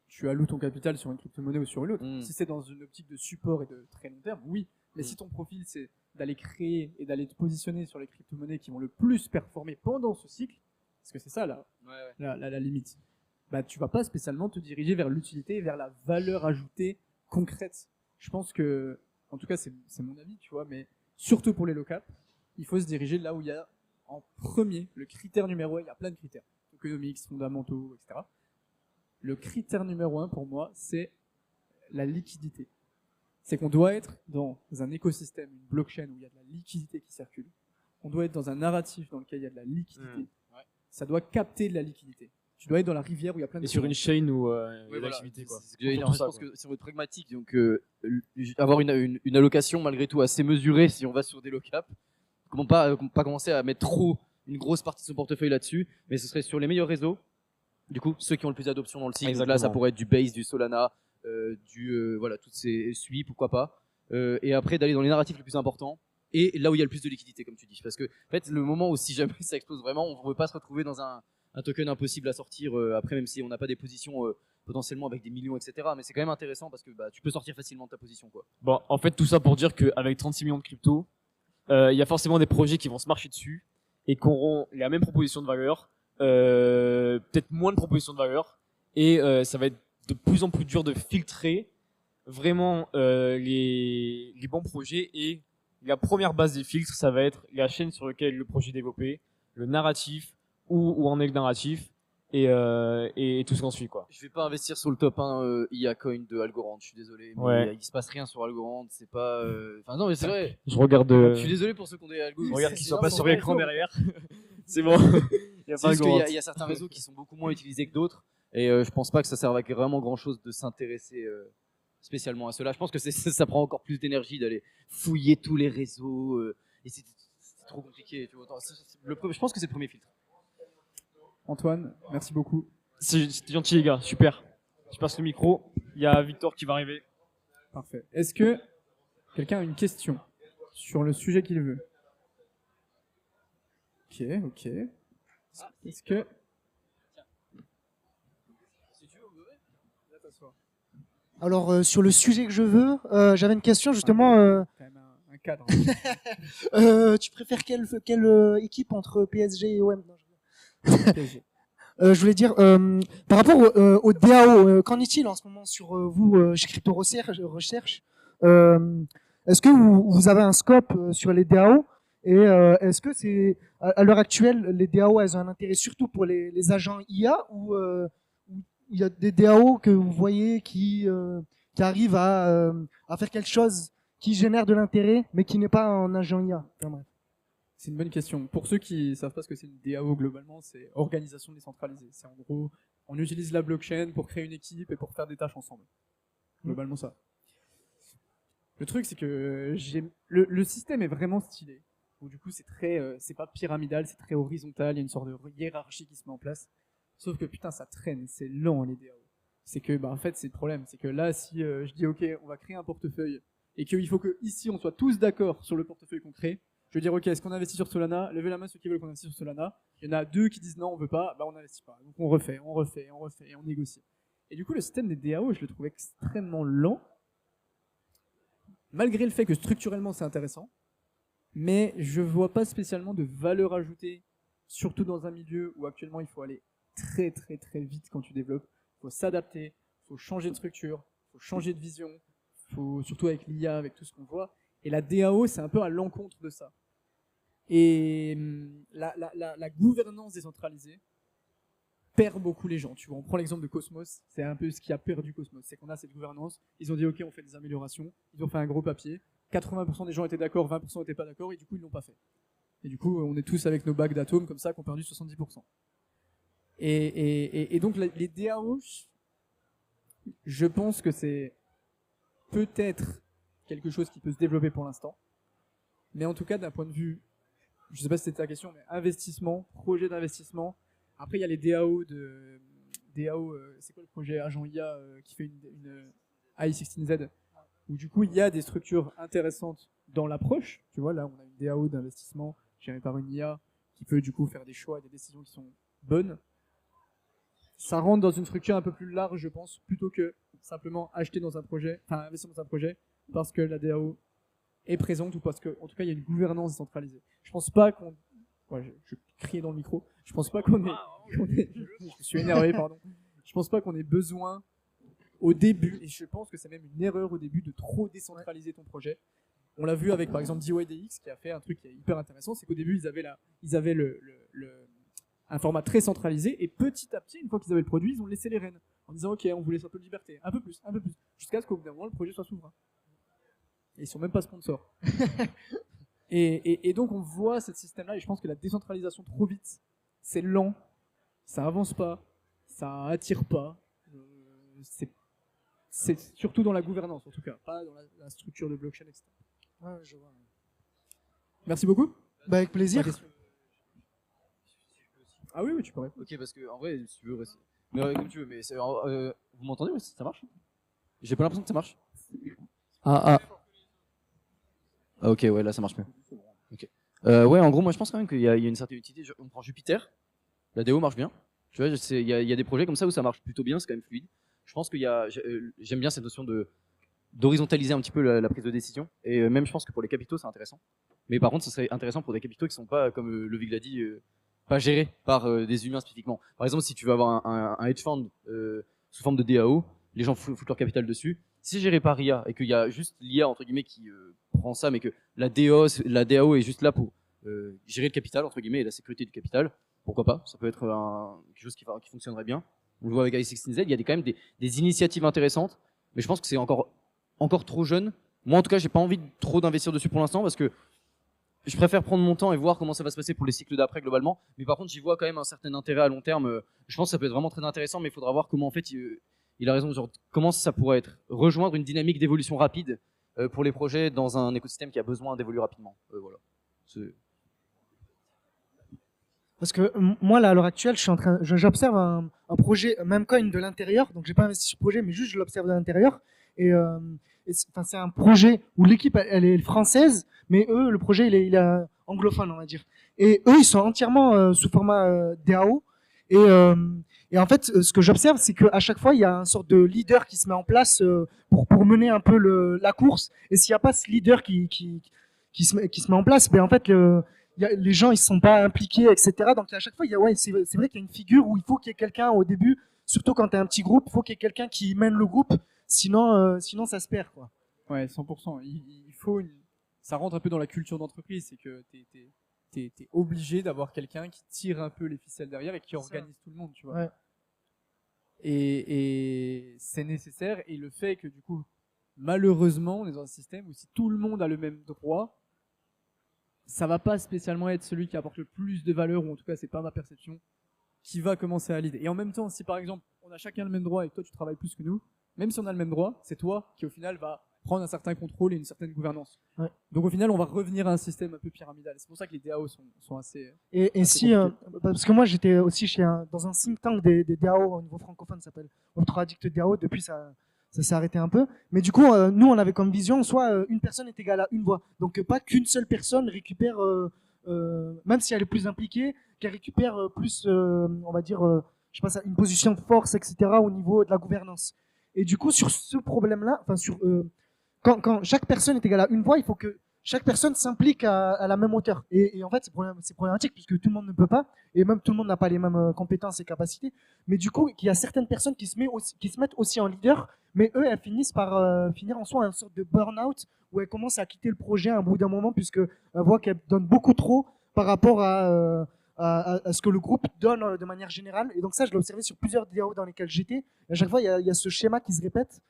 tu alloues ton capital sur une crypto-monnaie ou sur une autre. Mm. Si c'est dans une optique de support et de très long terme, oui. Mais si ton profil c'est d'aller créer et d'aller te positionner sur les crypto-monnaies qui vont le plus performer pendant ce cycle, parce que c'est ça la limite, bah, tu vas pas spécialement te diriger vers l'utilité et vers la valeur ajoutée concrète. Je pense que, en tout cas, c'est mon avis, tu vois, mais surtout pour les low-cap, il faut se diriger là où il y a en premier le critère numéro 1, il y a plein de critères, économiques, fondamentaux, etc. Le critère numéro 1 pour moi, c'est la liquidité. C'est qu'on doit être dans un écosystème, une blockchain où il y a de la liquidité qui circule. On doit être dans un narratif dans lequel il y a de la liquidité. Ça doit capter de la liquidité. Tu dois être dans la rivière où il y a plein de... Et sur une chaîne où il y a de voilà. l'activité, quoi. C'est ce que j'allais dire. Je pense que c'est votre pragmatique. Donc, avoir une allocation malgré tout assez mesurée si on va sur des low cap. Comment pas commencer à mettre trop une grosse partie de son portefeuille là-dessus, mais ce serait sur les meilleurs réseaux. Du coup, ceux qui ont le plus d'adoption dans le cycle. Donc là, ça pourrait être du Base, du Solana, voilà, toutes ces SUI, pourquoi pas. Et après, d'aller dans les narratifs les plus importants. Et là où il y a le plus de liquidité, comme tu dis. Parce que, en fait, le moment où si jamais ça explose vraiment, on ne veut pas se retrouver dans un token impossible à sortir après, même si on n'a pas des positions potentiellement avec des millions, etc. Mais c'est quand même intéressant parce que bah, tu peux sortir facilement de ta position, quoi. Bon, en fait, tout ça pour dire qu'avec 36 millions de crypto, il y a forcément des projets qui vont se marcher dessus et qui auront la même proposition de valeur, peut-être moins de propositions de valeur, et ça va être de plus en plus dur de filtrer vraiment les bons projets. Et la première base des filtres, ça va être la chaîne sur laquelle le projet est développé, le narratif, où en est le narratif, et tout ce qu'on suit, quoi. Je vais pas investir sur le top 1 IA coin de Algorand, je suis désolé, mais Ouais. il se passe rien sur Algorand, c'est pas enfin non mais c'est vrai. Je regarde. Je suis désolé pour ceux qui ont des algos. Je regarde qu'ils soient Non, pas c'est sur vrai, l'écran faut- derrière. C'est bon. Il y a C'est pas juste Algorand. qu'il y a certains réseaux qui sont beaucoup moins utilisés que d'autres, et je pense pas que ça serve à vraiment grand chose de s'intéresser spécialement à cela. Je pense que ça prend encore plus d'énergie d'aller fouiller tous les réseaux, et c'est trop compliqué. Tu vois. Je pense que c'est le premier filtre. Antoine, merci beaucoup. C'est gentil, les gars. Super. Je passe le micro. Il y a Victor qui va arriver. Parfait. Est-ce que quelqu'un a une question sur le sujet qu'il veut? Ok. Est-ce que... Alors, sur le sujet que je veux, j'avais une question justement. Quand même un cadre. Tu préfères quelle équipe entre PSG et OM? Non, PSG. je voulais dire, par rapport au DAO, qu'en est-il en ce moment sur vous, chez Crypto Recherche? Est-ce que vous avez un scope sur les DAO? Et est-ce que c'est à l'heure actuelle, les DAO, elles ont un intérêt surtout pour les agents IA, ou il y a des DAO que vous voyez qui arrivent à faire quelque chose qui génère de l'intérêt, mais qui n'est pas un agent IA? Enfin, bref. C'est une bonne question. Pour ceux qui ne savent pas ce que c'est une DAO globalement, c'est organisation décentralisée. C'est en gros, on utilise la blockchain pour créer une équipe et pour faire des tâches ensemble. Globalement ça. Le truc c'est que le système est vraiment stylé. Donc, du coup c'est pas pyramidal, c'est très horizontal, il y a une sorte de hiérarchie qui se met en place. Sauf que putain ça traîne, c'est lent les DAO. C'est que en fait c'est le problème, c'est que là si je dis ok on va créer un portefeuille et qu'il faut que ici on soit tous d'accord sur le portefeuille qu'on crée. Je veux dire, ok, est-ce qu'on investit sur Solana? Levez la main ceux qui veulent qu'on investisse sur Solana. Il y en a 2 qui disent non, on veut pas, on n'investit pas. Donc on refait, et on négocie. Et du coup, le système des DAO, je le trouve extrêmement lent, malgré le fait que structurellement c'est intéressant, mais je vois pas spécialement de valeur ajoutée, surtout dans un milieu où actuellement il faut aller très très très vite quand tu développes. Il faut s'adapter, il faut changer de structure, il faut changer de vision, faut, surtout avec l'IA, avec tout ce qu'on voit. Et la DAO, c'est un peu à l'encontre de ça. Et la gouvernance décentralisée perd beaucoup les gens. Tu vois, on prend l'exemple de Cosmos, c'est un peu ce qui a perdu Cosmos, c'est qu'on a cette gouvernance, ils ont dit ok on fait des améliorations, ils ont fait un gros papier, 80% des gens étaient d'accord, 20% n'étaient pas d'accord et du coup ils l'ont pas fait. Et du coup on est tous avec nos bacs d'atomes comme ça qu'on perdu 70%. Et donc les DAO, je pense que c'est peut-être quelque chose qui peut se développer pour l'instant, mais en tout cas d'un point de vue, je sais pas si c'était ta question, mais investissement, projet d'investissement. Après il y a les DAO c'est quoi le projet agent IA qui fait une AI16Z, où du coup il y a des structures intéressantes dans l'approche. Tu vois, là on a une DAO d'investissement gérée par une IA qui peut du coup faire des choix et des décisions qui sont bonnes. Ça rentre dans une structure un peu plus large, je pense, plutôt que simplement acheter dans un projet, enfin investir dans un projet parce que la DAO est présente ou parce que, en tout cas, il y a une gouvernance décentralisée. Je pense pas qu'on, ouais, je criais dans le micro. Je pense pas je suis énervé, pardon. Je pense pas qu'on ait besoin au début, et je pense que c'est même une erreur au début de trop décentraliser ton projet. On l'a vu avec par exemple DYDX qui a fait un truc qui est hyper intéressant, c'est qu'au début ils avaient un format très centralisé et petit à petit, une fois qu'ils avaient le produit, ils ont laissé les rênes en disant ok, on vous laisse un peu de liberté, un peu plus, jusqu'à ce qu'au bout d'un moment le projet soit souverain. Et ils sont même pas sponsors. et donc on voit ce système-là et je pense que la décentralisation trop vite, c'est lent, ça avance pas, ça attire pas. C'est surtout dans la gouvernance, en tout cas, pas dans la structure de blockchain, etc. Ouais, je vois. Merci beaucoup. Bah, avec plaisir. Ah oui, tu pourrais. Ok, parce que en vrai, si tu veux rester. Mais comme tu veux, mais vous m'entendez? Ouais, ça marche? J'ai pas l'impression que ça marche. Ah, ok, ouais, là ça marche mieux. Ok. Ouais, en gros, moi je pense quand même qu'il y a une certaine utilité. On prend Jupiter, la DO marche bien. Tu vois, il y a des projets comme ça où ça marche plutôt bien, c'est quand même fluide. Je pense j'aime bien cette notion d'horizontaliser un petit peu la prise de décision. Et même, je pense que pour les capitaux, c'est intéressant. Mais par contre, ce serait intéressant pour des capitaux qui sont pas, comme Lovic l'a dit, pas gérés par des humains spécifiquement. Par exemple, si tu veux avoir un hedge fund sous forme de DAO, les gens foutent leur capital dessus. Si c'est géré par IA et qu'il y a juste l'IA entre guillemets qui prend ça, mais que la DAO est juste là pour gérer le capital entre guillemets et la sécurité du capital, pourquoi pas? Ça peut être quelque chose qui fonctionnerait bien. On le voit avec i16z, il y a quand même des initiatives intéressantes, mais je pense que c'est encore trop jeune. Moi, en tout cas, j'ai pas envie de trop d'investir dessus pour l'instant parce que je préfère prendre mon temps et voir comment ça va se passer pour les cycles d'après globalement. Mais par contre, j'y vois quand même un certain intérêt à long terme. Je pense que ça peut être vraiment très intéressant, mais il faudra voir comment en fait il a raison. Genre, comment ça pourrait rejoindre une dynamique d'évolution rapide pour les projets dans un écosystème qui a besoin d'évoluer rapidement. Voilà. Parce que moi, là, à l'heure actuelle, j'observe un projet Memcoin de l'intérieur. Donc, j'ai pas investi sur le projet, mais juste je l'observe de l'intérieur. Et c'est un projet où l'équipe, elle est française, mais eux, le projet, il est anglophone, on va dire. Et eux, ils sont entièrement sous format DAO. Et en fait, ce que j'observe, c'est qu'à chaque fois, il y a une sorte de leader qui se met en place pour mener un peu la course. Et s'il n'y a pas ce leader qui se met en place, ben en fait, les gens ils sont pas impliqués, etc. Donc à chaque fois, c'est vrai qu'il y a une figure où il faut qu'il y ait quelqu'un au début, surtout quand tu as un petit groupe, il faut qu'il y ait quelqu'un qui mène le groupe, sinon ça se perd, quoi. Ouais, 100%. Il faut ça rentre un peu dans la culture d'entreprise, c'est que t'es obligé d'avoir quelqu'un qui tire un peu les ficelles derrière et qui organise tout le monde, tu vois. Ouais. Et c'est nécessaire, et le fait que du coup, malheureusement, on est dans un système où si tout le monde a le même droit, ça va pas spécialement être celui qui apporte le plus de valeur, ou en tout cas c'est pas ma perception, qui va commencer à lead. Et en même temps, si par exemple on a chacun le même droit et que toi tu travailles plus que nous, même si on a le même droit, c'est toi qui au final va prendre un certain contrôle et une certaine gouvernance. Ouais. Donc au final on va revenir à un système un peu pyramidal. C'est pour ça que les DAO sont assez... Et assez si, compliqués. parce que moi j'étais aussi dans un think tank des DAO au niveau francophone, ça s'appelle Web3 Addict DAO, depuis ça s'est arrêté un peu. Mais du coup, nous, on avait comme vision, soit une personne est égale à une voix. Donc, pas qu'une seule personne récupère, même si elle est plus impliquée, qu'elle récupère plus, on va dire, je sais pas ça, une position de force, etc., au niveau de la gouvernance. Et du coup, sur ce problème-là, enfin, quand chaque personne est égale à une voix, il faut que chaque personne s'implique à la même hauteur. Et en fait, c'est problématique puisque tout le monde ne peut pas, et même tout le monde n'a pas les mêmes compétences et capacités. Mais du coup, il y a certaines personnes qui se mettent aussi en leader, mais eux, elles finissent par finir en soi une sorte de burn-out où elles commencent à quitter le projet à un bout d'un moment puisque elles voient qu'elles donnent beaucoup trop par rapport à ce que le groupe donne de manière générale. Et donc ça, je l'ai observé sur plusieurs DAO dans lesquels j'étais. Et à chaque fois, il y a ce schéma qui se répète.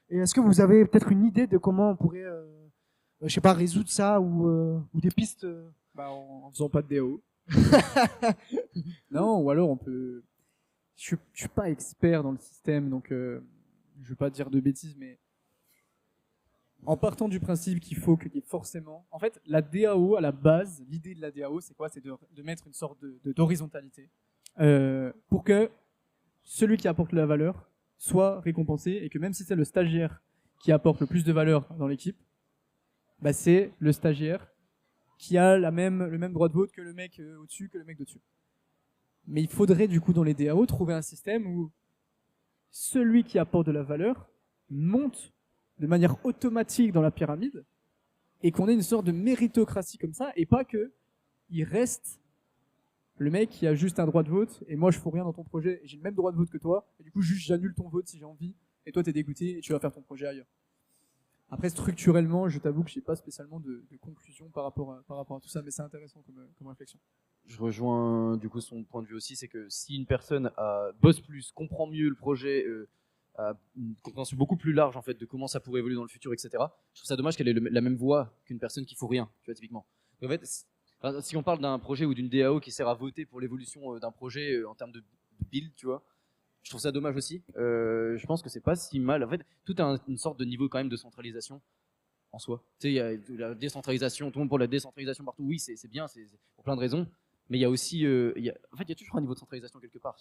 Et est-ce que vous avez peut-être une idée de comment on pourrait, je sais pas, résoudre ça ou des pistes Bah, en faisant pas de DAO. Non, ou alors on peut... Je suis pas expert dans le système, donc je vais pas dire de bêtises, mais en partant du principe qu'il faut qu'il y ait forcément... En fait, la DAO, à la base, l'idée de la DAO, c'est quoi? C'est de mettre une sorte d'horizontalité pour que celui qui apporte la valeur soit récompensé et que même si c'est le stagiaire qui apporte le plus de valeur dans l'équipe, bah c'est le stagiaire qui a le même droit de vote que le mec au-dessus, que le mec d'au-dessus. Mais il faudrait du coup dans les DAO trouver un système où celui qui apporte de la valeur monte de manière automatique dans la pyramide et qu'on ait une sorte de méritocratie comme ça, et pas que il reste le mec qui a juste un droit de vote, et moi je fous rien dans ton projet, et j'ai le même droit de vote que toi, et du coup juste j'annule ton vote si j'ai envie, et toi t'es dégoûté, et tu vas faire ton projet ailleurs. Après, structurellement, je t'avoue que j'ai pas spécialement de conclusion par rapport à tout ça, mais c'est intéressant comme réflexion. Je rejoins du coup son point de vue aussi, c'est que si une personne bosse plus, comprend mieux le projet, a une compréhension beaucoup plus large en fait de comment ça pourrait évoluer dans le futur, etc. Je trouve ça dommage qu'elle ait la même voix qu'une personne qui fout rien, tu vois typiquement. Donc, en fait, si on parle d'un projet ou d'une DAO qui sert à voter pour l'évolution d'un projet en termes de build, tu vois, je trouve ça dommage aussi. Je pense que c'est pas si mal. En fait, tout a une sorte de niveau quand même de centralisation en soi. Tu sais, il y a la décentralisation, tout le monde pour la décentralisation partout. Oui, c'est bien, c'est pour plein de raisons. Mais il y a aussi, en fait, il y a toujours un niveau de centralisation quelque part.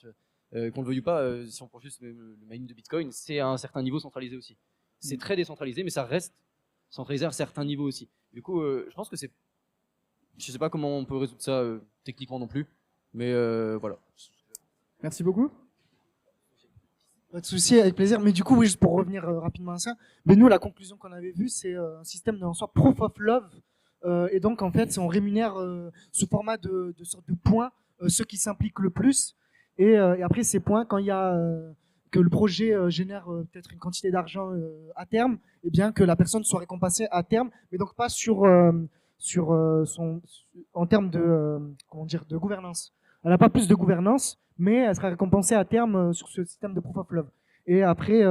Qu'on le veuille ou pas, si on prend juste le mining de Bitcoin, c'est à un certain niveau centralisé aussi. C'est très décentralisé, mais ça reste centralisé à un certain niveau aussi. Du coup, je pense que c'est, je sais pas comment on peut résoudre ça techniquement non plus, mais voilà. Merci beaucoup. Pas de souci, avec plaisir. Mais du coup, oui, juste pour revenir rapidement à ça, mais nous, la conclusion qu'on avait vue, c'est un système en soi proof of love. Et donc, en fait, on rémunère sous format de sorte de points ceux qui s'impliquent le plus. Et après, ces points, quand il y a que le projet génère peut-être une quantité d'argent à terme, et bien que la personne soit récompensée à terme, mais donc pas en termes de comment dire, de gouvernance. Elle n'a pas plus de gouvernance, mais elle sera récompensée à terme sur ce système de proof of love. Et après,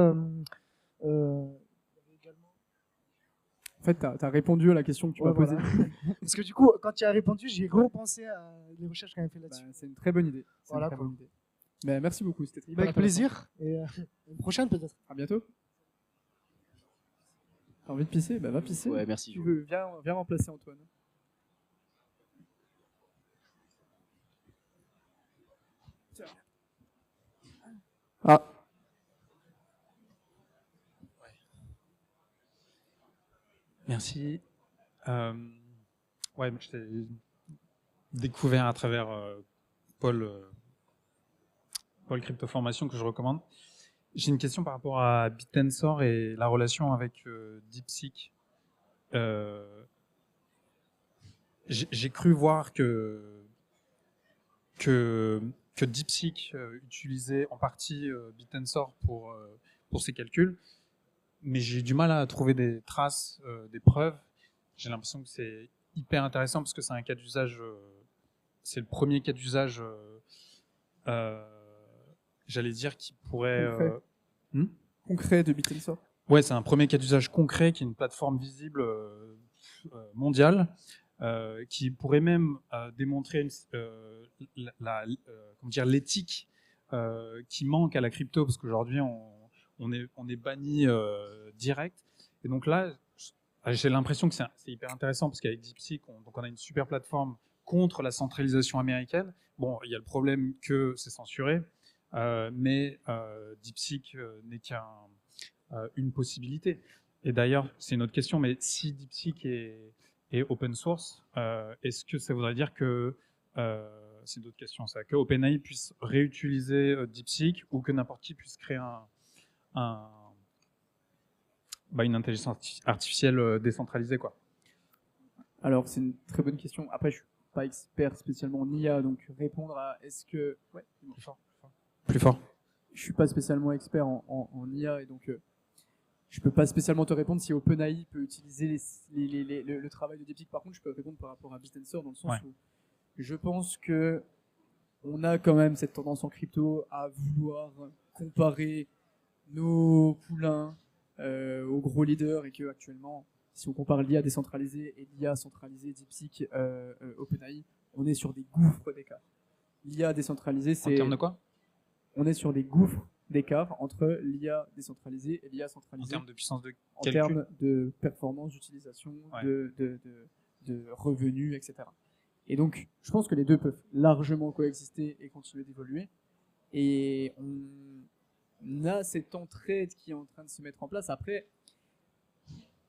En fait, t'as répondu à la question que tu m'as posée. voilà. Parce que du coup, quand tu as répondu, j'ai repensé à les recherches qu'on avait fait là-dessus. C'est une très bonne idée. Voilà, une très quoi. bonne idée. Ben, merci beaucoup, c'était hyper Avec intéressant. plaisir. Et une prochaine peut-être. À bientôt. T'as envie de pisser? Bah va pisser. Ouais, merci. Tu veux, viens remplacer Antoine. Ah. Merci. Ouais, je t'ai découvert à travers Paul Crypto Formation que je recommande. J'ai une question par rapport à BitTensor et la relation avec DeepSeek. J'ai cru voir que DeepSeek utilisait en partie BitTensor pour ses calculs, mais j'ai du mal à trouver des traces, des preuves. J'ai l'impression que c'est hyper intéressant parce que c'est un cas d'usage, c'est le premier cas d'usage, j'allais dire, qui pourrait... Concret de BitTensor. Ouais, c'est un premier cas d'usage concret qui est une plateforme visible mondiale qui pourrait même démontrer comment dire, l'éthique qui manque à la crypto parce qu'aujourd'hui on est banni direct. Et donc là, j'ai l'impression que c'est hyper intéressant parce qu'avec DeepSeek, on a une super plateforme contre la centralisation américaine. Bon, il y a le problème que c'est censuré, mais DeepSeek n'est qu'une possibilité. Et d'ailleurs, c'est une autre question, mais si DeepSeek est open source, est-ce que ça voudrait dire que c'est d'autres questions, ça, que OpenAI puisse réutiliser DeepSeek ou que n'importe qui puisse créer une intelligence artificielle décentralisée, quoi. Alors, c'est une très bonne question. Après, je suis pas expert spécialement en IA, donc répondre à est-ce que... Ouais, Plus fort. Je suis pas spécialement expert en IA, et donc je peux pas spécialement te répondre si OpenAI peut utiliser le travail de DeepSeek. Par contre, je peux répondre par rapport à BitTensor dans le sens où je pense que on a quand même cette tendance en crypto à vouloir comparer nos poulains aux gros leaders, et que actuellement, si on compare l'IA décentralisée et l'IA centralisée, DeepSeek, OpenAI, on est sur des gouffres d'écart. L'IA décentralisée, c'est... En termes de quoi? On est sur des gouffres d'écart entre l'IA décentralisée et l'IA centralisée. En termes de puissance de en calcul. termes de performance, d'utilisation, Ouais. de revenus, etc. Et donc, je pense que les deux peuvent largement coexister et continuer d'évoluer. Et on a cette entraide qui est en train de se mettre en place. Après,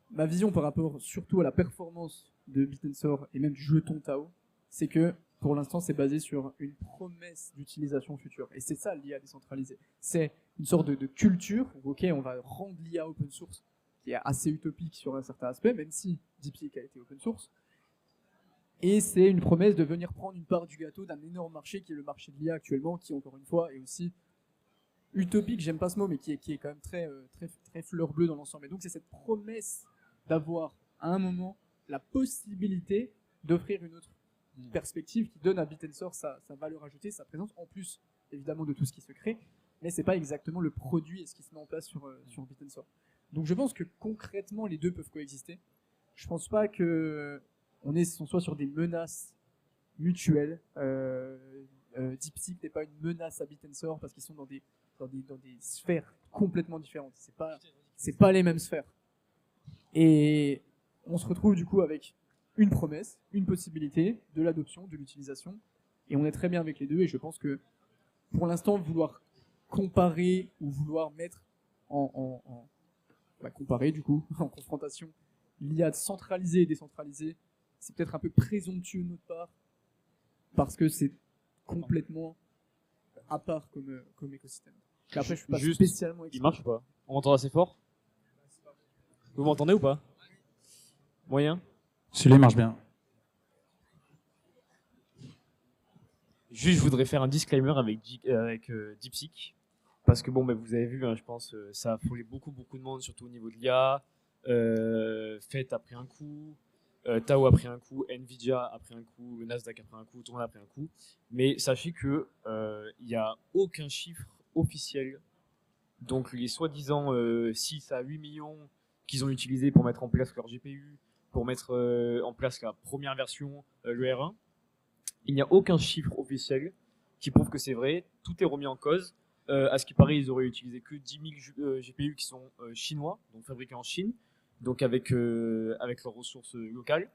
ma vision par rapport surtout à la performance de BitTensor et même du jeton Tao, c'est que pour l'instant, c'est basé sur une promesse d'utilisation future. Et c'est ça l'IA décentralisée. C'est une sorte de culture où, ok, on va rendre l'IA open source qui est assez utopique sur un certain aspect, même si DeepSeek a été open source. Et c'est une promesse de venir prendre une part du gâteau d'un énorme marché qui est le marché de l'IA actuellement, qui encore une fois est aussi utopique, j'aime pas ce mot, mais qui est quand même très fleur bleue dans l'ensemble. Et donc c'est cette promesse d'avoir à un moment la possibilité d'offrir une autre perspective qui donne à BitTensor sa valeur ajoutée, sa présence, en plus évidemment de tout ce qui se crée, mais c'est pas exactement le produit et ce qui se met en place sur BitTensor. Donc je pense que concrètement les deux peuvent coexister. Je pense pas que on soit sur des menaces mutuelles. DeepSeek n'est pas une menace à BitTensor parce qu'ils sont dans des sphères complètement différentes. C'est pas les mêmes sphères. Et on se retrouve du coup avec une promesse, une possibilité de l'adoption, de l'utilisation, et on est très bien avec les deux. Et je pense que pour l'instant, vouloir comparer ou vouloir mettre comparer du coup en confrontation l'IA centralisée et décentralisée, c'est peut-être un peu présomptueux de notre part parce que c'est complètement à part comme écosystème. Et après, je suis pas spécialement expert. Il marche ou pas? On m'entend assez fort? Vous m'entendez ou pas? Moyen? Celui-là marche bien. Juste, je voudrais faire un disclaimer avec DeepSeek. Parce que bon, vous avez vu, hein, je pense, ça a affolé beaucoup de monde, surtout au niveau de l'IA. Fed a pris un coup, Tao a pris un coup, Nvidia a pris un coup, le Nasdaq a pris un coup, tout le monde a pris un coup. Mais sachez que il n'y a aucun chiffre officiel. Donc les soi-disant 6 à 8 millions qu'ils ont utilisés pour mettre en place leur GPU, pour mettre en place la première version, le R1, il n'y a aucun chiffre officiel qui prouve que c'est vrai. Tout est remis en cause. À ce qui paraît, ils auraient utilisé que 10 000 GPU qui sont chinois, donc fabriqués en Chine, donc avec leurs ressources locales.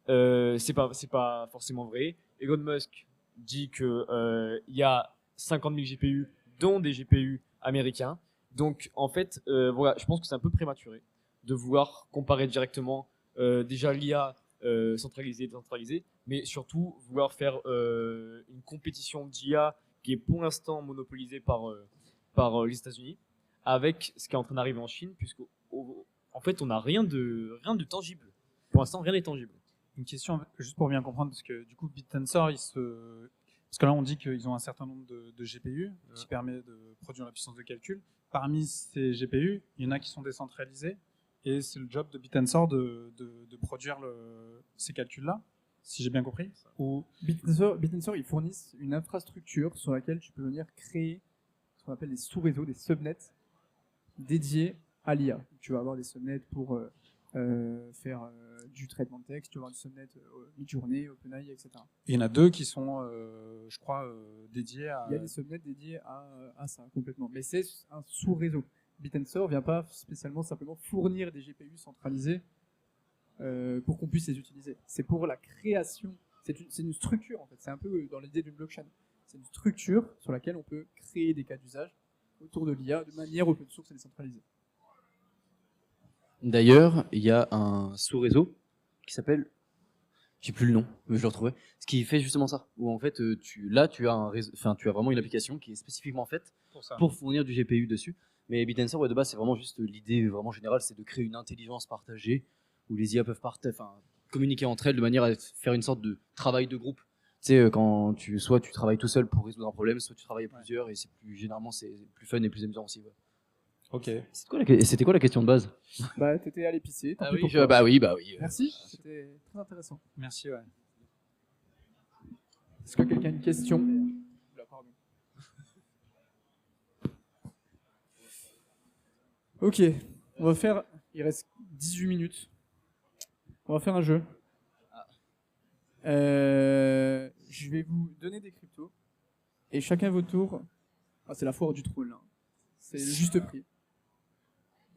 C'est pas forcément vrai. Elon Musk dit que il y a 50 000 GPU, dont des GPU américains. Donc en fait, voilà, je pense que c'est un peu prématuré de vouloir comparer directement déjà l'IA centralisée et décentralisée, mais surtout vouloir faire une compétition d'IA qui est pour l'instant monopolisée par les États-Unis, avec ce qui est en train d'arriver en Chine, puisque en fait on n'a rien de tangible. Pour l'instant, rien n'est tangible. Une question, juste pour bien comprendre, parce que du coup, BitTensor, parce que là, on dit qu'ils ont un certain nombre de GPU qui permet de produire la puissance de calcul. Parmi ces GPU, il y en a qui sont décentralisés, et c'est le job de BitTensor de produire ces calculs-là, si j'ai bien compris. Ou BitTensor, ils fournissent une infrastructure sur laquelle tu peux venir créer ce qu'on appelle des sous-réseaux, des subnets dédiés à l'IA. Tu vas avoir des subnets pour faire du traitement de texte, tu vas avoir du subnet Midjourney, OpenAI, etc. il y en a deux qui sont, je crois, dédiés à... Il y a des subnets dédiés à ça, complètement. Mais c'est un sous-réseau. BitTensor vient pas spécialement simplement fournir des GPU centralisés pour qu'on puisse les utiliser. C'est pour la création, c'est une structure en fait, c'est un peu dans l'idée d'une blockchain. C'est une structure sur laquelle on peut créer des cas d'usage autour de l'IA de manière open source et décentralisée. D'ailleurs, il y a un sous-réseau qui s'appelle, j'ai plus le nom, mais je le retrouverai, ce qui fait justement ça, où en fait tu as un réseau, enfin tu as vraiment une application qui est spécifiquement faite pour fournir du GPU dessus. Mais BitTensor, ouais, de base, c'est vraiment juste l'idée vraiment générale, c'est de créer une intelligence partagée où les IA peuvent communiquer entre elles de manière à faire une sorte de travail de groupe. Tu sais, quand soit tu travailles tout seul pour résoudre un problème, soit tu travailles à plusieurs, et généralement c'est plus fun et plus amusant aussi. Ouais. Ok. C'était quoi la question de base? Bah, t'étais à l'épicier. Ah oui, bah oui. Merci, c'était très intéressant. Merci, ouais. Est-ce que quelqu'un a une question? Là, pardon. Ok, on va faire. Il reste 18 minutes. On va faire un jeu. Je vais vous donner des cryptos. Et chacun votre tour. Ah, c'est la foire du troll. Hein. C'est le juste prix.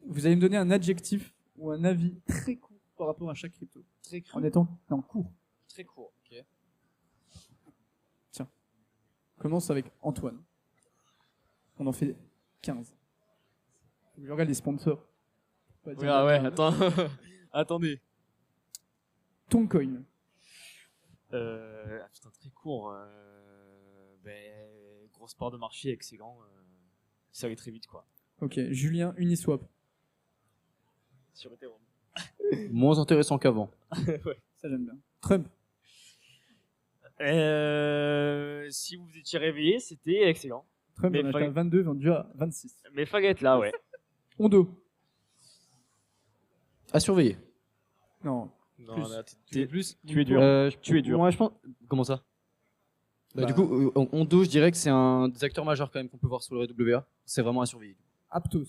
Vous allez me donner un adjectif ou un avis très court par rapport à chaque crypto. Très En étant. Non, court. Très court. Ok. Tiens. On commence avec Antoine. On en fait 15. Je regarde les sponsors. Ah ouais, attends. Attendez. Toncoin. Putain, très court. Grosse part de marché, excellent. Ça allait très vite, quoi. Ok, Julien Uniswap. sur Ethereum. Moins intéressant qu'avant. Ça, j'aime bien. Trump. Si vous vous étiez réveillé, c'était excellent. Trump, Mais on a acheté fallait- à 22, vendu à 26. Mais fallait être là, ouais. Ondo. À surveiller. Non. Non, Plus. là, Tu es plus. tu es dur. Tu es dur. Moi, je pense. Comment ça Du coup, Ondo, je dirais que c'est un des acteurs majeurs quand même qu'on peut voir sur le RWA. C'est vraiment à surveiller. Aptos.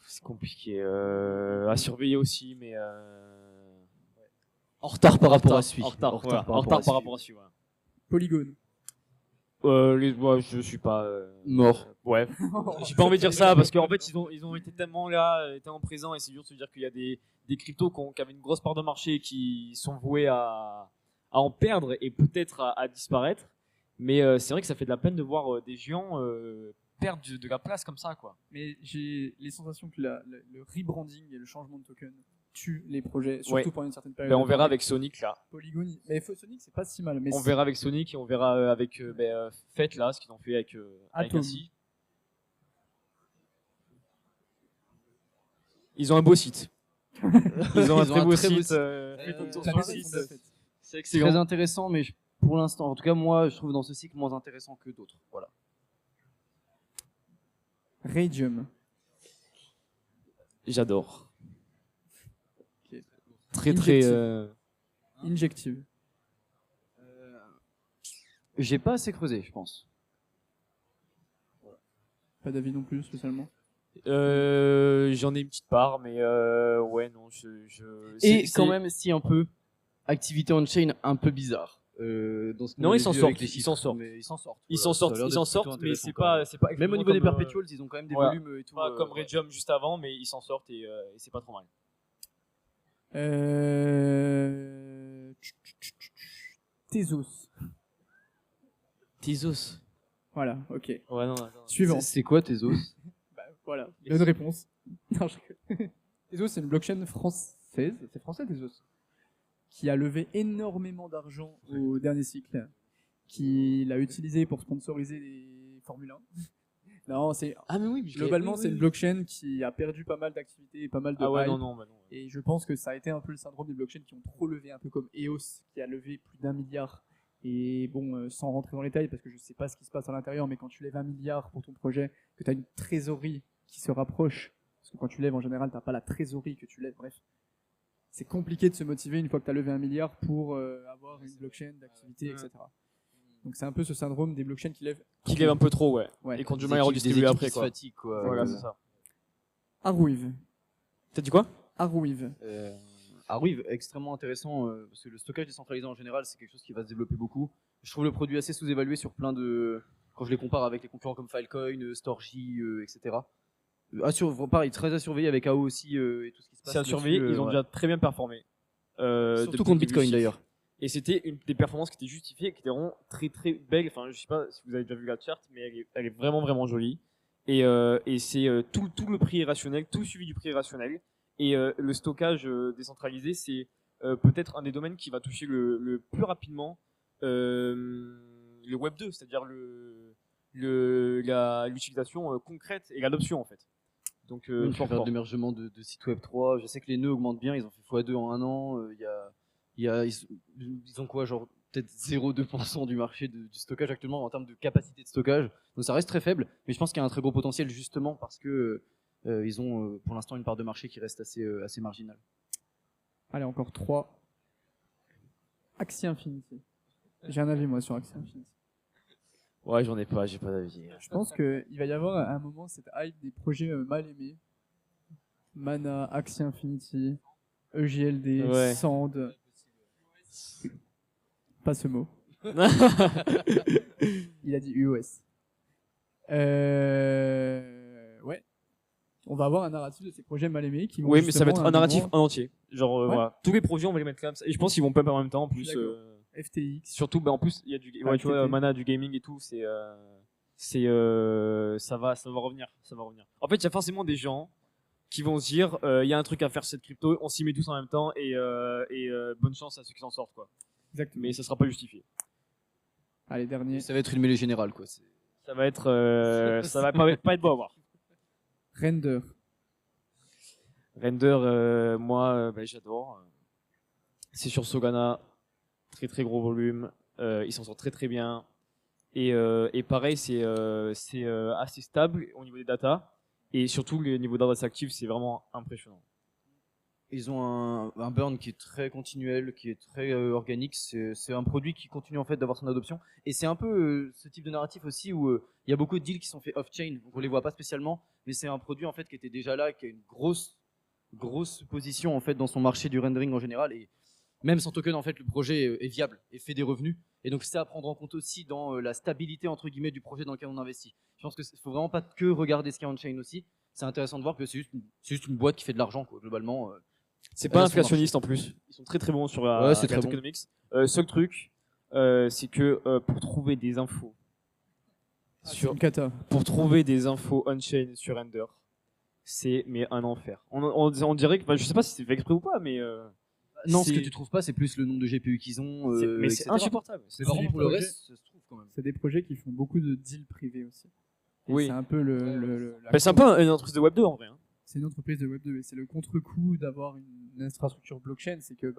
C'est compliqué. À surveiller aussi, mais. En retard par rapport à celui. En retard, voilà. En retard par rapport à celui. Voilà. Polygone. Moi, je suis pas Mort. Ouais. J'ai pas envie de dire ça parce qu'en fait ils ont été tellement là, tellement présents et c'est dur de se dire qu'il y a des cryptos qui avaient une grosse part de marché et qui sont voués à en perdre et peut-être à disparaître. Mais c'est vrai que ça fait de la peine de voir des géants perdre de la place comme ça, quoi. Mais j'ai les sensations que le rebranding et le changement de token tuent les projets, surtout pendant une certaine période. Ben, on verra avec Sonic là. Polygon. Mais Sonic, c'est pas si mal. Mais On verra avec Sonic et on verra avec Fate là, ce qu'ils ont fait avec Atom. Assi. Ils ont un beau site. Ils ont un très beau site. Faites autour sur de le ça, ils site. sont bien faits. C'est C'est excellent. très intéressant, mais pour l'instant, en tout cas, moi, je trouve dans ce cycle moins intéressant que d'autres. Voilà. Radium. J'adore. Ok. Très Injective. Injective. J'ai pas assez creusé, je pense. Pas d'avis non plus, spécialement. J'en ai une petite part, mais ouais, non, Et quand même, si un peu, activité on-chain un peu bizarre. Dans ce qu'on Non, avait ils s'en vu sortent, avec les ils chiffres, s'en sortent. mais ils s'en sortent. Ils Voilà, s'en ça a sortent, l'air ils d'être s'en plutôt sortent, mais intéressant c'est quand même. pas Même au niveau des comme, perpetuals, ils ont quand même des voilà. volumes et tout. pas comme ouais. Radium juste avant, mais ils s'en sortent et c'est pas trop mal. Tezos. Tezos. Voilà, ok. Ouais, non, attends. Suivant. C'est quoi tes os? Bah, voilà, bonne réponse. Non, je rigole. Tezos, c'est une blockchain française, c'est français Tezos, qui a levé énormément d'argent au dernier cycle, qui l'a utilisé pour sponsoriser les Formule 1. Non, c'est Ah, mais oui, globalement c'est une blockchain qui a perdu pas mal d'activités et pas mal de Ah ouais, hype. non, non, bah non. Et je pense que ça a été un peu le syndrome des blockchains qui ont trop levé, un peu comme EOS qui a levé plus d'1 milliard. Et bon, sans rentrer dans les détails, parce que je sais pas ce qui se passe à l'intérieur, mais quand tu lèves 1 milliard pour ton projet, que tu as une trésorerie qui se rapproche, parce que quand tu lèves en général, t'as pas la trésorerie que tu lèves, bref. C'est compliqué de se motiver une fois que tu as levé 1 milliard pour avoir une blockchain d'activité, etc. Donc c'est un peu ce syndrome des blockchains qui lèvent. Qui lève un peu trop, ouais. Ouais. Et quand du Des mal à équipes- redistribuer des équipes après, qui se quoi. fatiguent, quoi. Voilà, c'est ça. Arweave. T'as dit quoi? Arweave. Arweave, extrêmement intéressant parce que le stockage décentralisé en général, c'est quelque chose qui va se développer beaucoup. Je trouve le produit assez sous-évalué sur plein de. Quand je les compare avec les concurrents comme Filecoin, Storj, etc. Pareil, très à surveiller avec AO aussi et tout ce qui se passe. C'est à surveiller, dessus, ils ont ouais. déjà très bien performé. Surtout depuis contre le début Bitcoin du cycle. d'ailleurs. Et c'était une des performances qui étaient justifiées et qui étaient vraiment très très belles. Enfin, je sais pas si vous avez déjà vu la chart, mais elle est vraiment vraiment jolie. Et c'est tout le prix est rationnel, tout le suivi du prix est rationnel. Et le stockage décentralisé, c'est peut-être un des domaines qui va toucher le plus rapidement le Web 2, c'est-à-dire l'utilisation concrète et l'adoption en fait. Donc, Je vais fort, faire fort. de l'émergement de sites Web 3. Je sais que les nœuds augmentent bien, ils ont fait x2 en un an. Ils ont quoi, genre peut-être 0,2% du marché du stockage actuellement en termes de capacité de stockage. Donc ça reste très faible, mais je pense qu'il y a un très gros potentiel justement parce que ils ont pour l'instant une part de marché qui reste assez marginale. Allez, encore 3. Axie Infinity. J'ai un avis moi sur Axie Infinity. Ouais, j'ai pas d'avis. Je pense qu'il va y avoir à un moment cette hype des projets mal aimés. Mana, Axie Infinity, EJLD, Ouais. Sand. Pas ce mot. Il a dit UOS. Ouais. On va avoir un narratif de ces projets mal aimés qui vont Oui, mais ça va être justement, à un narratif moment, en entier. Genre, Ouais. voilà. Tous les projets, on va les mettre comme ça. Et je pense qu'ils vont pas en même temps. En plus, d'accord. FTX. surtout, en plus, il y a du, Enfin, ouais, tu vois, FTP. Mana, du gaming et tout. Ça va revenir. Ça va revenir. En fait, il y a forcément des gens qui vont se dire, il y a un truc à faire sur cette crypto, on s'y met tous en même temps et bonne chance à ceux qui s'en sortent, quoi. Exactement. Mais ça sera pas justifié. Allez, dernier. Ça va être une mêlée générale quoi. Ça va être, ça va pas être beau à voir. Render. Render, moi, j'adore. C'est sur Sogana, très très gros volume. Il s'en sort très très bien. Et pareil, c'est assez stable au niveau des data. Et surtout, le niveau d'adresse active, c'est vraiment impressionnant. Ils ont un burn qui est très continuel, qui est très organique. C'est un produit qui continue en fait d'avoir son adoption. Et c'est un peu ce type de narratif aussi où il y a beaucoup de deals qui sont faits off-chain. Donc on les voit pas spécialement, mais c'est un produit en fait qui était déjà là, qui a une grosse position en fait dans son marché du rendering en général. Et même sans token en fait, le projet est viable et fait des revenus. Et donc c'est à prendre en compte aussi dans la stabilité entre guillemets du projet dans lequel on investit. Je pense que faut vraiment pas que regarder ce qu'il y a on-chain aussi. C'est intéressant de voir que c'est juste une boîte qui fait de l'argent quoi, globalement. C'est pas inflationniste en plus. Ils sont très très bons sur la c'est carte très bon. economics. Seul truc, c'est que pour trouver des infos C'est une cata. pour trouver des infos on-chain sur Render, c'est mais un enfer. On dirait que, je sais pas si c'est fait exprès ou pas, mais Non, ce c'est- que tu trouves pas, c'est plus le nombre de GPU qu'ils ont. mais c'est etc. insupportable. Mais par C'est contre, pour des le projets- reste, ça se trouve quand même. C'est des projets qui font beaucoup de deals privés aussi. Et Oui. C'est un peu C'est un peu une entreprise de Web 2 en vrai. Hein. C'est une entreprise de Web 2 et c'est le contre-coup d'avoir une infrastructure blockchain, c'est que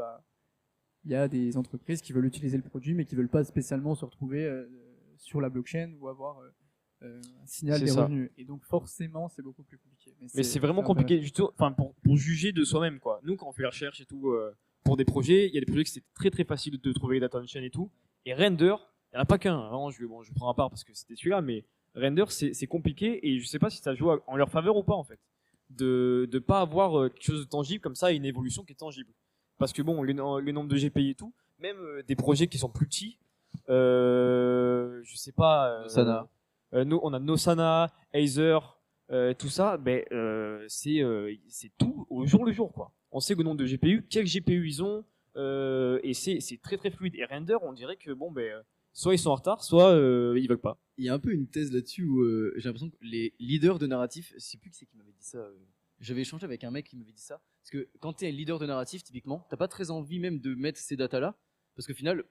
il y a des entreprises qui veulent utiliser le produit mais qui veulent pas spécialement se retrouver sur la blockchain ou avoir un signal C'est des ça. revenus. Et donc forcément c'est beaucoup plus compliqué. Mais c'est vraiment compliqué, enfin pour juger de soi-même quoi. Nous quand on fait la recherche et tout pour des projets, il y a des projets que c'est très très facile de trouver les data on-chain et tout. Et Render, il n'y en a pas qu'un. Hein. Vraiment, je prends à part parce que c'était celui-là, mais Render c'est compliqué et je sais pas si ça joue en leur faveur ou pas en fait. De pas avoir quelque chose de tangible comme ça, une évolution qui est tangible. Parce que bon, le nombre de GPI et tout, même des projets qui sont plus petits, je sais pas. Nosana. Nous, on a Nosana, Aether, tout ça, c'est tout au jour le jour quoi. On sait le nombre de GPU, quels GPU ils ont, et c'est très très fluide. Et Render, on dirait que soit ils sont en retard, soit ils veulent pas. Il y a un peu une thèse là-dessus où j'ai l'impression que les leaders de narratif, je sais plus qui c'est qui m'avait dit ça. J'avais échangé avec un mec qui m'avait dit ça. Parce que quand tu es un leader de narratif, typiquement, t'as pas très envie même de mettre ces datas-là. Parce qu'au final,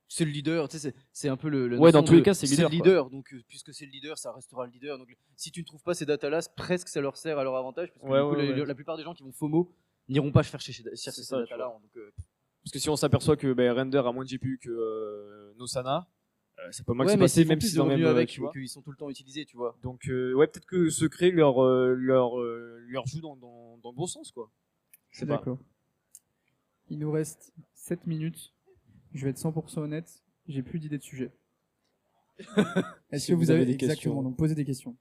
c'est le leader, tu sais, c'est un peu le. Ouais, dans tous les cas, c'est le leader, leader. Donc, puisque c'est le leader, ça restera le leader. Donc, si tu ne trouves pas ces datas-là, presque ça leur sert à leur avantage. Parce que Ouais, du coup, ouais. la plupart des gens qui vont FOMO n'iront pas chercher ces ça, datas-là. tu vois. Donc, Parce que si on s'aperçoit que Render a moins de GPU que Nosana, ça peut mal ouais, se mais passer, s'ils font même plus si de dans le revenus même, avec, tu vois. qu'ils sont tout le temps utilisés, tu vois. Donc ouais, peut-être que Secret leur joue dans le bon sens quoi. Je suis d'accord. Il nous reste 7 minutes. Je vais être 100% honnête, j'ai plus d'idée de sujet. Est-ce Si que vous vous avez avez des exactement, questions. donc posez des questions.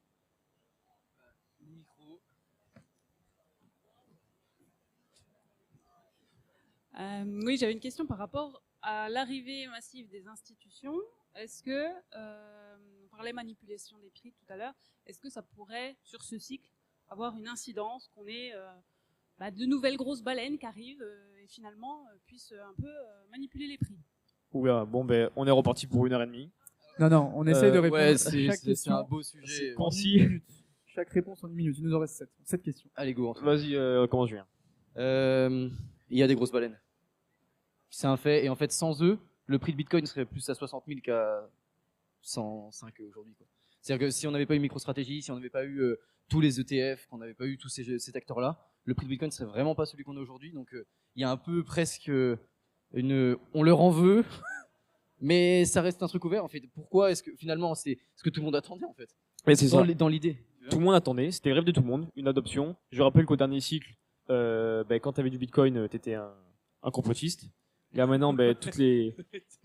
Oui, j'avais une question par rapport à l'arrivée massive des institutions. Est-ce que, on parlait manipulation des prix tout à l'heure, est-ce que ça pourrait, sur ce cycle, avoir une incidence, qu'on ait de nouvelles grosses baleines qui arrivent et finalement puissent un peu manipuler les prix? Oula, bon on est reparti pour 1h30. Non, on essaye de répondre ouais, à chaque c'est question. un beau sujet. En Concis. 1 minute. Chaque réponse en 1 minute. Il nous en reste 7 questions. Allez, go. Antoine. Vas-y, commence Julien. Il y a des grosses baleines. C'est un fait. Et en fait, sans eux, le prix de Bitcoin serait plus à 60 000 qu'à 105 aujourd'hui. Quoi. C'est-à-dire que si on n'avait pas eu MicroStrategy, si on n'avait pas eu tous les ETF, qu'on n'avait pas eu tous ces acteurs-là, le prix de Bitcoin serait vraiment pas celui qu'on a aujourd'hui. Donc, il y a un peu presque on leur en veut, mais ça reste un truc ouvert. En fait, pourquoi est-ce que finalement c'est ce que tout le monde attendait en fait Mais c'est ça. dans l'idée. Tout le monde attendait, c'était le rêve de tout le monde, une adoption. Je rappelle qu'au dernier cycle, quand tu avais du Bitcoin, tu étais un complotiste. Là maintenant, toutes les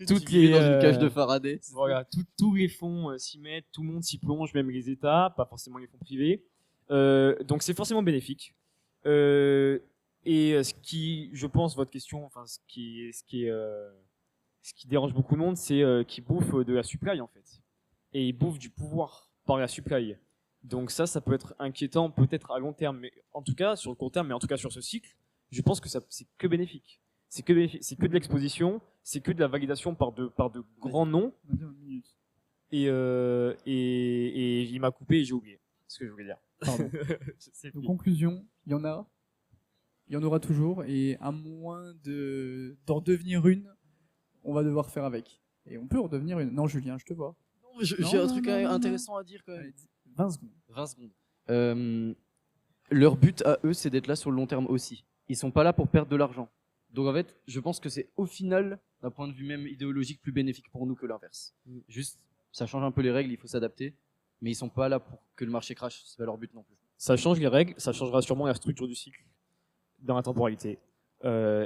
dans une cage de Faraday. voilà, tous les fonds s'y mettent, tout le monde s'y plonge, même les États, pas forcément les fonds privés. Donc c'est forcément bénéfique. Et ce qui, je pense, votre question, enfin ce qui dérange beaucoup de monde, c'est qu'ils bouffent de la supply en fait, et ils bouffent du pouvoir par la supply. Donc ça peut être inquiétant peut-être à long terme, mais en tout cas sur le court terme, mais en tout cas sur ce cycle, je pense que c'est que bénéfique. C'est que de l'exposition, c'est que de la validation par de grands noms. On va dire 1 minute. Et il m'a coupé et j'ai oublié ce que je voulais dire. Pardon. Donc conclusion, il y en a, il y en aura toujours, et à moins d'en devenir une, on va devoir faire avec. Et on peut en devenir une. Non, Julien, je te vois. J'ai un truc intéressant à dire quand même. Allez, 20 secondes. 20 secondes. leur but à eux, c'est d'être là sur le long terme aussi. Ils sont pas là pour perdre de l'argent. Donc en fait, je pense que c'est au final, d'un point de vue même idéologique, plus bénéfique pour nous que l'inverse. Juste, ça change un peu les règles, il faut s'adapter, mais ils sont pas là pour que le marché crache, c'est pas leur but non plus. Ça change les règles, ça changera sûrement la structure du cycle dans la temporalité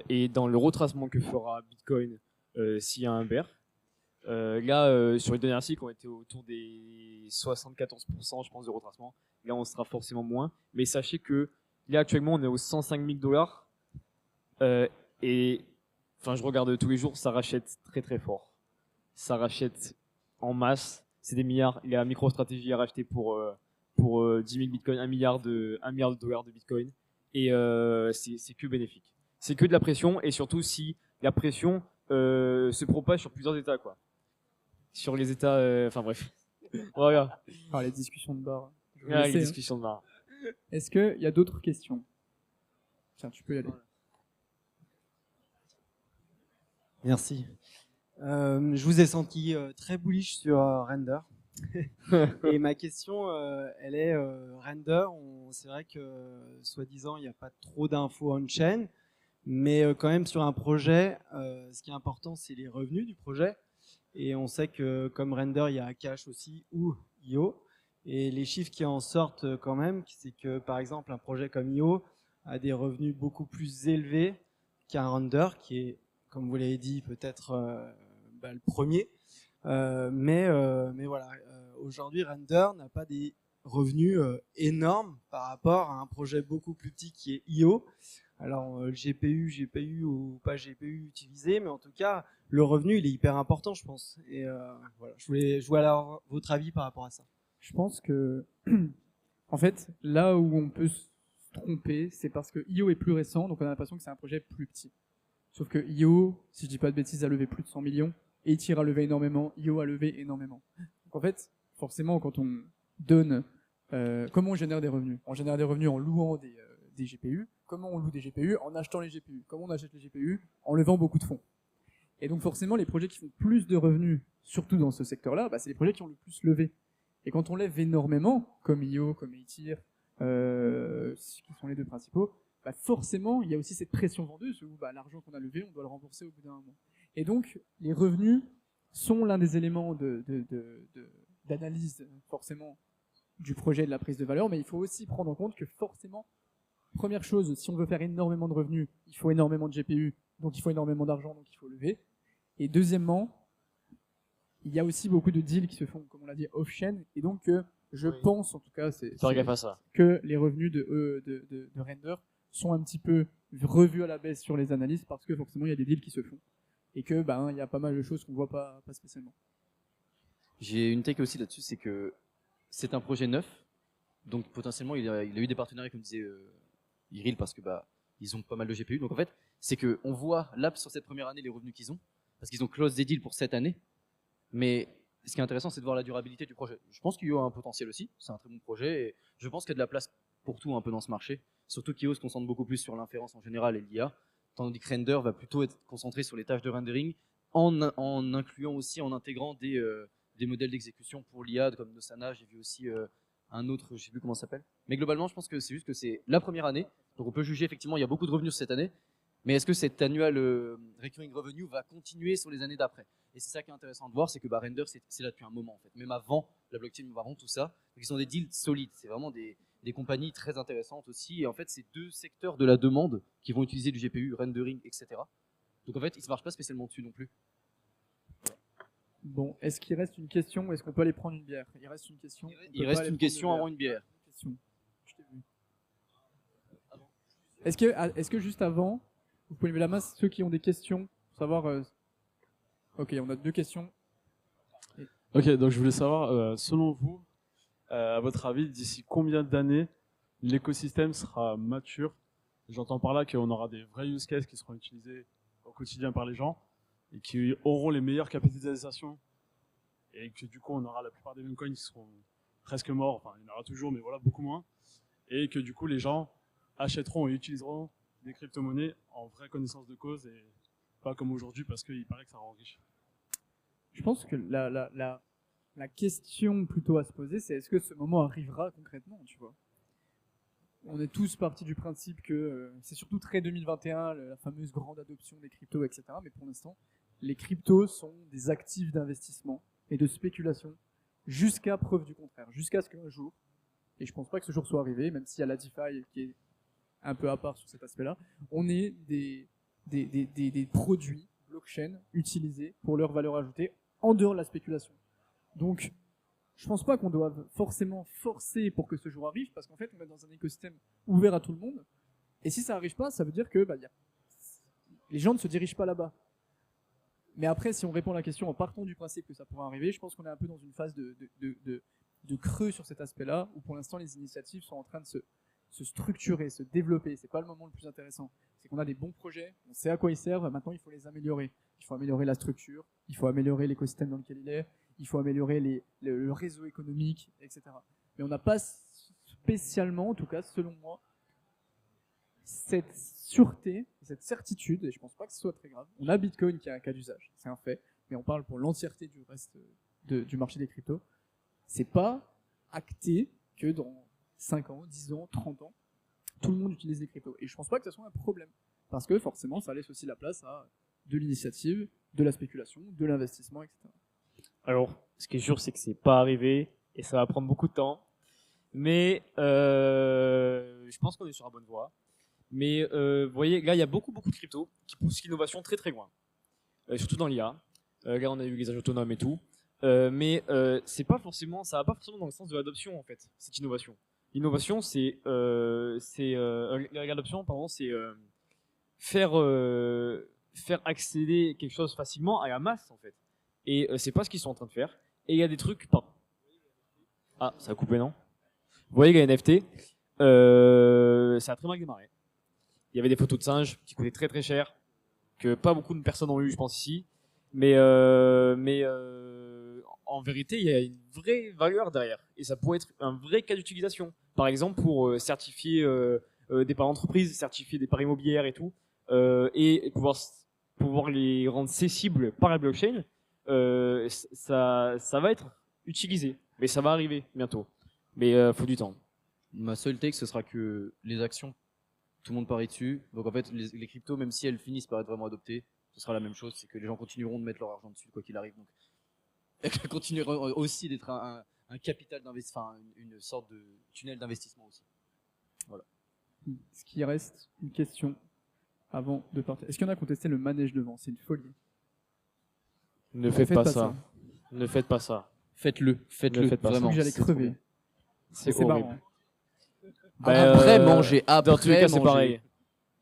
et dans le retracement que fera Bitcoin s'il y a un bear. Là, sur les derniers cycles, on était autour des 74%, je pense, de retracement. Là, on sera forcément moins. Mais sachez que là, actuellement, on est aux 105 000 dollars. Et enfin, je regarde tous les jours, ça rachète très très fort. Ça rachète en masse. C'est des milliards. Il y a MicroStrategy à racheter pour 10 000 bitcoins, 1 milliard de dollars de bitcoin. Et c'est que bénéfique. C'est que de la pression. Et surtout, si la pression se propage sur plusieurs états, quoi. Sur les états, enfin bref. Voilà. Enfin, les discussions de bar. Je vous Ah, laisse, les hein. discussions de bar. Est-ce qu'il y a d'autres questions? Tiens, tu peux y aller. Merci. Je vous ai senti très bullish sur Render. Et ma question, elle est Render. C'est vrai que soi-disant, il n'y a pas trop d'infos on-chain, mais quand même sur un projet, ce qui est important, c'est les revenus du projet. Et on sait que comme Render, il y a Akash aussi ou IO. Et les chiffres qui en sortent quand même, c'est que par exemple, un projet comme IO a des revenus beaucoup plus élevés qu'un Render, qui est, comme vous l'avez dit, peut-être le premier. Mais voilà, aujourd'hui, Render n'a pas des revenus énormes par rapport à un projet beaucoup plus petit qui est IO. Alors, GPU ou pas GPU utilisé, mais en tout cas, le revenu, il est hyper important, je pense. Et voilà, je voulais alors votre avis par rapport à ça. Je pense que, en fait, là où on peut se tromper, c'est parce que IO est plus récent, donc on a l'impression que c'est un projet plus petit. Sauf que IO, si je dis pas de bêtises, a levé plus de 100 millions, et Ethereum a levé énormément, IO a levé énormément. Donc en fait, forcément, quand on donne, comment on génère des revenus? On génère des revenus en louant des GPU. Comment on loue des GPU? En achetant les GPU. Comment on achète les GPU? En levant beaucoup de fonds. Et donc forcément, les projets qui font plus de revenus, surtout dans ce secteur-là, c'est les projets qui ont le plus levé. Et quand on lève énormément, comme IO, comme Ethereum, qui sont les deux principaux, forcément, il y a aussi cette pression vendeuse où l'argent qu'on a levé, on doit le rembourser au bout d'un moment. Et donc, les revenus sont l'un des éléments d'analyse, forcément, du projet et de la prise de valeur, mais il faut aussi prendre en compte que forcément, première chose, si on veut faire énormément de revenus, il faut énormément de GPU, donc il faut énormément d'argent, donc il faut lever. Et deuxièmement, il y a aussi beaucoup de deals qui se font, comme on l'a dit, off-chain, et donc je pense, en tout cas, que les revenus de Render sont un petit peu revus à la baisse sur les analyses, parce que forcément, il y a des deals qui se font, et que il y a pas mal de choses qu'on voit pas spécialement. J'ai une take aussi là-dessus, c'est que c'est un projet neuf, donc potentiellement il a eu des partenariats, comme disait Iril, parce que ils ont pas mal de GPU. Donc en fait, c'est que on voit là sur cette première année les revenus qu'ils ont, parce qu'ils ont close des deals pour cette année. Mais ce qui est intéressant, c'est de voir la durabilité du projet. Je pense qu'IO a un potentiel aussi, c'est un très bon projet, et je pense qu'il y a de la place pour tout un peu dans ce marché. Surtout qu'IO se concentre beaucoup plus sur l'inférence en général et l'IA, tandis que Render va plutôt être concentré sur les tâches de rendering, en incluant aussi, en intégrant des modèles d'exécution pour l'IA, comme Nosana. J'ai vu aussi un autre, je sais plus comment ça s'appelle. Mais globalement, je pense que c'est juste que c'est la première année, donc on peut juger effectivement, il y a beaucoup de revenus cette année, mais est-ce que cet annual recurring revenue va continuer sur les années d'après? Et c'est ça qui est intéressant de voir, c'est que Render, c'est là depuis un moment en fait, même avant la blockchain, avant tout ça. Donc ils sont des deals solides, c'est vraiment des compagnies très intéressantes aussi. Et en fait, c'est deux secteurs de la demande qui vont utiliser du GPU, rendering, etc. Donc en fait, ils ne se marchent pas spécialement dessus non plus. Bon, est-ce qu'il reste une question ou est-ce qu'on peut aller prendre une bière? Il reste une question. Il reste une question avant une bière. Je t'ai vu. Est-ce que juste avant, vous pouvez lever la main ceux qui ont des questions pour savoir. Ok, on a 2 questions. Ok, donc je voulais savoir, selon vous, à votre avis, d'ici combien d'années l'écosystème sera mature? J'entends par là qu'on aura des vrais use cases qui seront utilisés au quotidien par les gens et qui auront les meilleures capitalisations, et que du coup on aura la plupart des coins qui seront presque morts, enfin il y en aura toujours mais voilà beaucoup moins, et que du coup les gens achèteront et utiliseront des crypto-monnaies en vraie connaissance de cause et pas comme aujourd'hui parce qu'il paraît que ça rend riche. Je pense que la question plutôt à se poser, c'est est-ce que ce moment arrivera concrètement, tu vois? on est tous partis du principe que c'est surtout très 2021, la fameuse grande adoption des cryptos, etc. Mais pour l'instant, les cryptos sont des actifs d'investissement et de spéculation jusqu'à preuve du contraire, jusqu'à ce qu'un jour, et je pense pas que ce jour soit arrivé, même s'il y a la DeFi qui est un peu à part sur cet aspect-là, on ait des produits blockchain utilisés pour leur valeur ajoutée en dehors de la spéculation. Donc, je pense pas qu'on doive forcément forcer pour que ce jour arrive, parce qu'en fait, on est dans un écosystème ouvert à tout le monde. Et si ça arrive pas, ça veut dire que les gens ne se dirigent pas là-bas. Mais après, si on répond à la question en partant du principe que ça pourrait arriver, je pense qu'on est un peu dans une phase de creux sur cet aspect-là, où pour l'instant, les initiatives sont en train de se structurer, se développer. C'est pas le moment le plus intéressant. C'est qu'on a des bons projets, on sait à quoi ils servent, maintenant il faut les améliorer. Il faut améliorer la structure, il faut améliorer l'écosystème dans lequel il est, il faut améliorer le réseau économique, etc. Mais on n'a pas spécialement, en tout cas selon moi, cette sûreté, cette certitude, et je pense pas que ce soit très grave. On a Bitcoin qui a un cas d'usage, c'est un fait, mais on parle pour l'entièreté du reste du marché des cryptos. C'est pas acté que dans 5 ans, 10 ans, 30 ans, tout le monde utilise les cryptos. Et je pense pas que ce soit un problème. Parce que forcément, ça laisse aussi la place à de l'initiative, de la spéculation, de l'investissement, etc. Alors, ce qui est sûr, c'est que c'est pas arrivé et ça va prendre beaucoup de temps. Mais je pense qu'on est sur la bonne voie. Mais vous voyez, là, il y a beaucoup de cryptos qui poussent l'innovation très très loin. Surtout dans l'IA. Là, on a eu les âges autonomes et tout. Mais c'est pas forcément, ça va pas forcément dans le sens de l'adoption en fait, cette innovation. L'innovation, l'adoption, pardon, c'est faire accéder quelque chose facilement à la masse en fait. Et c'est pas ce qu'ils sont en train de faire. Et il y a des trucs, pardon. Ah, ça a coupé, non? Vous voyez les NFT, ça a très mal démarré. Il y avait des photos de singes qui coûtaient très très cher, que pas beaucoup de personnes ont eu, je pense ici. Mais en vérité, il y a une vraie valeur derrière. Et ça pourrait être un vrai cas d'utilisation. Par exemple, pour certifier des paris d'entreprise, certifier des paris immobilières et tout, et pouvoir les rendre cessibles par la blockchain, ça va être utilisé. Mais ça va arriver bientôt. Mais faut du temps. Ma seule take, ce sera que les actions, tout le monde parie dessus. Donc en fait, les cryptos, même si elles finissent par être vraiment adoptées, ce sera la même chose. C'est que les gens continueront de mettre leur argent dessus, quoi qu'il arrive. Donc, elles continueront aussi d'être un capital d'investissement, enfin une sorte de tunnel d'investissement aussi. Voilà. Ce qui reste une question avant de partir. Est-ce qu'il y en a qui ont testé le manège devant? C'est une folie. Ne faites pas ça. Ne faites pas ça. Faites-le. Faites-le. Vraiment. J'allais crever. C'est horrible. Marrant. Après manger, dans tous les cas, c'est pareil.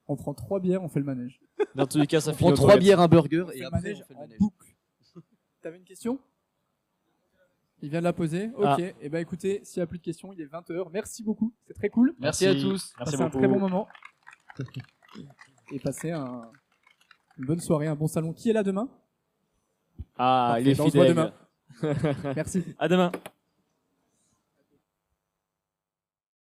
On prend 3 bières, on fait le manège. Dans tous les cas, ça on finit prend 3 bières, un burger et le après manège on fait le en manège. boucle. T'avais une question? Il vient de la poser. Ok. Et ben écoutez, s'il n'y a plus de questions, il est 20h. Merci beaucoup. C'est très cool. Merci à tous. Passez un très bon moment. Et passez une bonne soirée, un bon salon. Qui est là demain? Ah, il est fidèle. On se voit demain. Merci. Merci. À demain.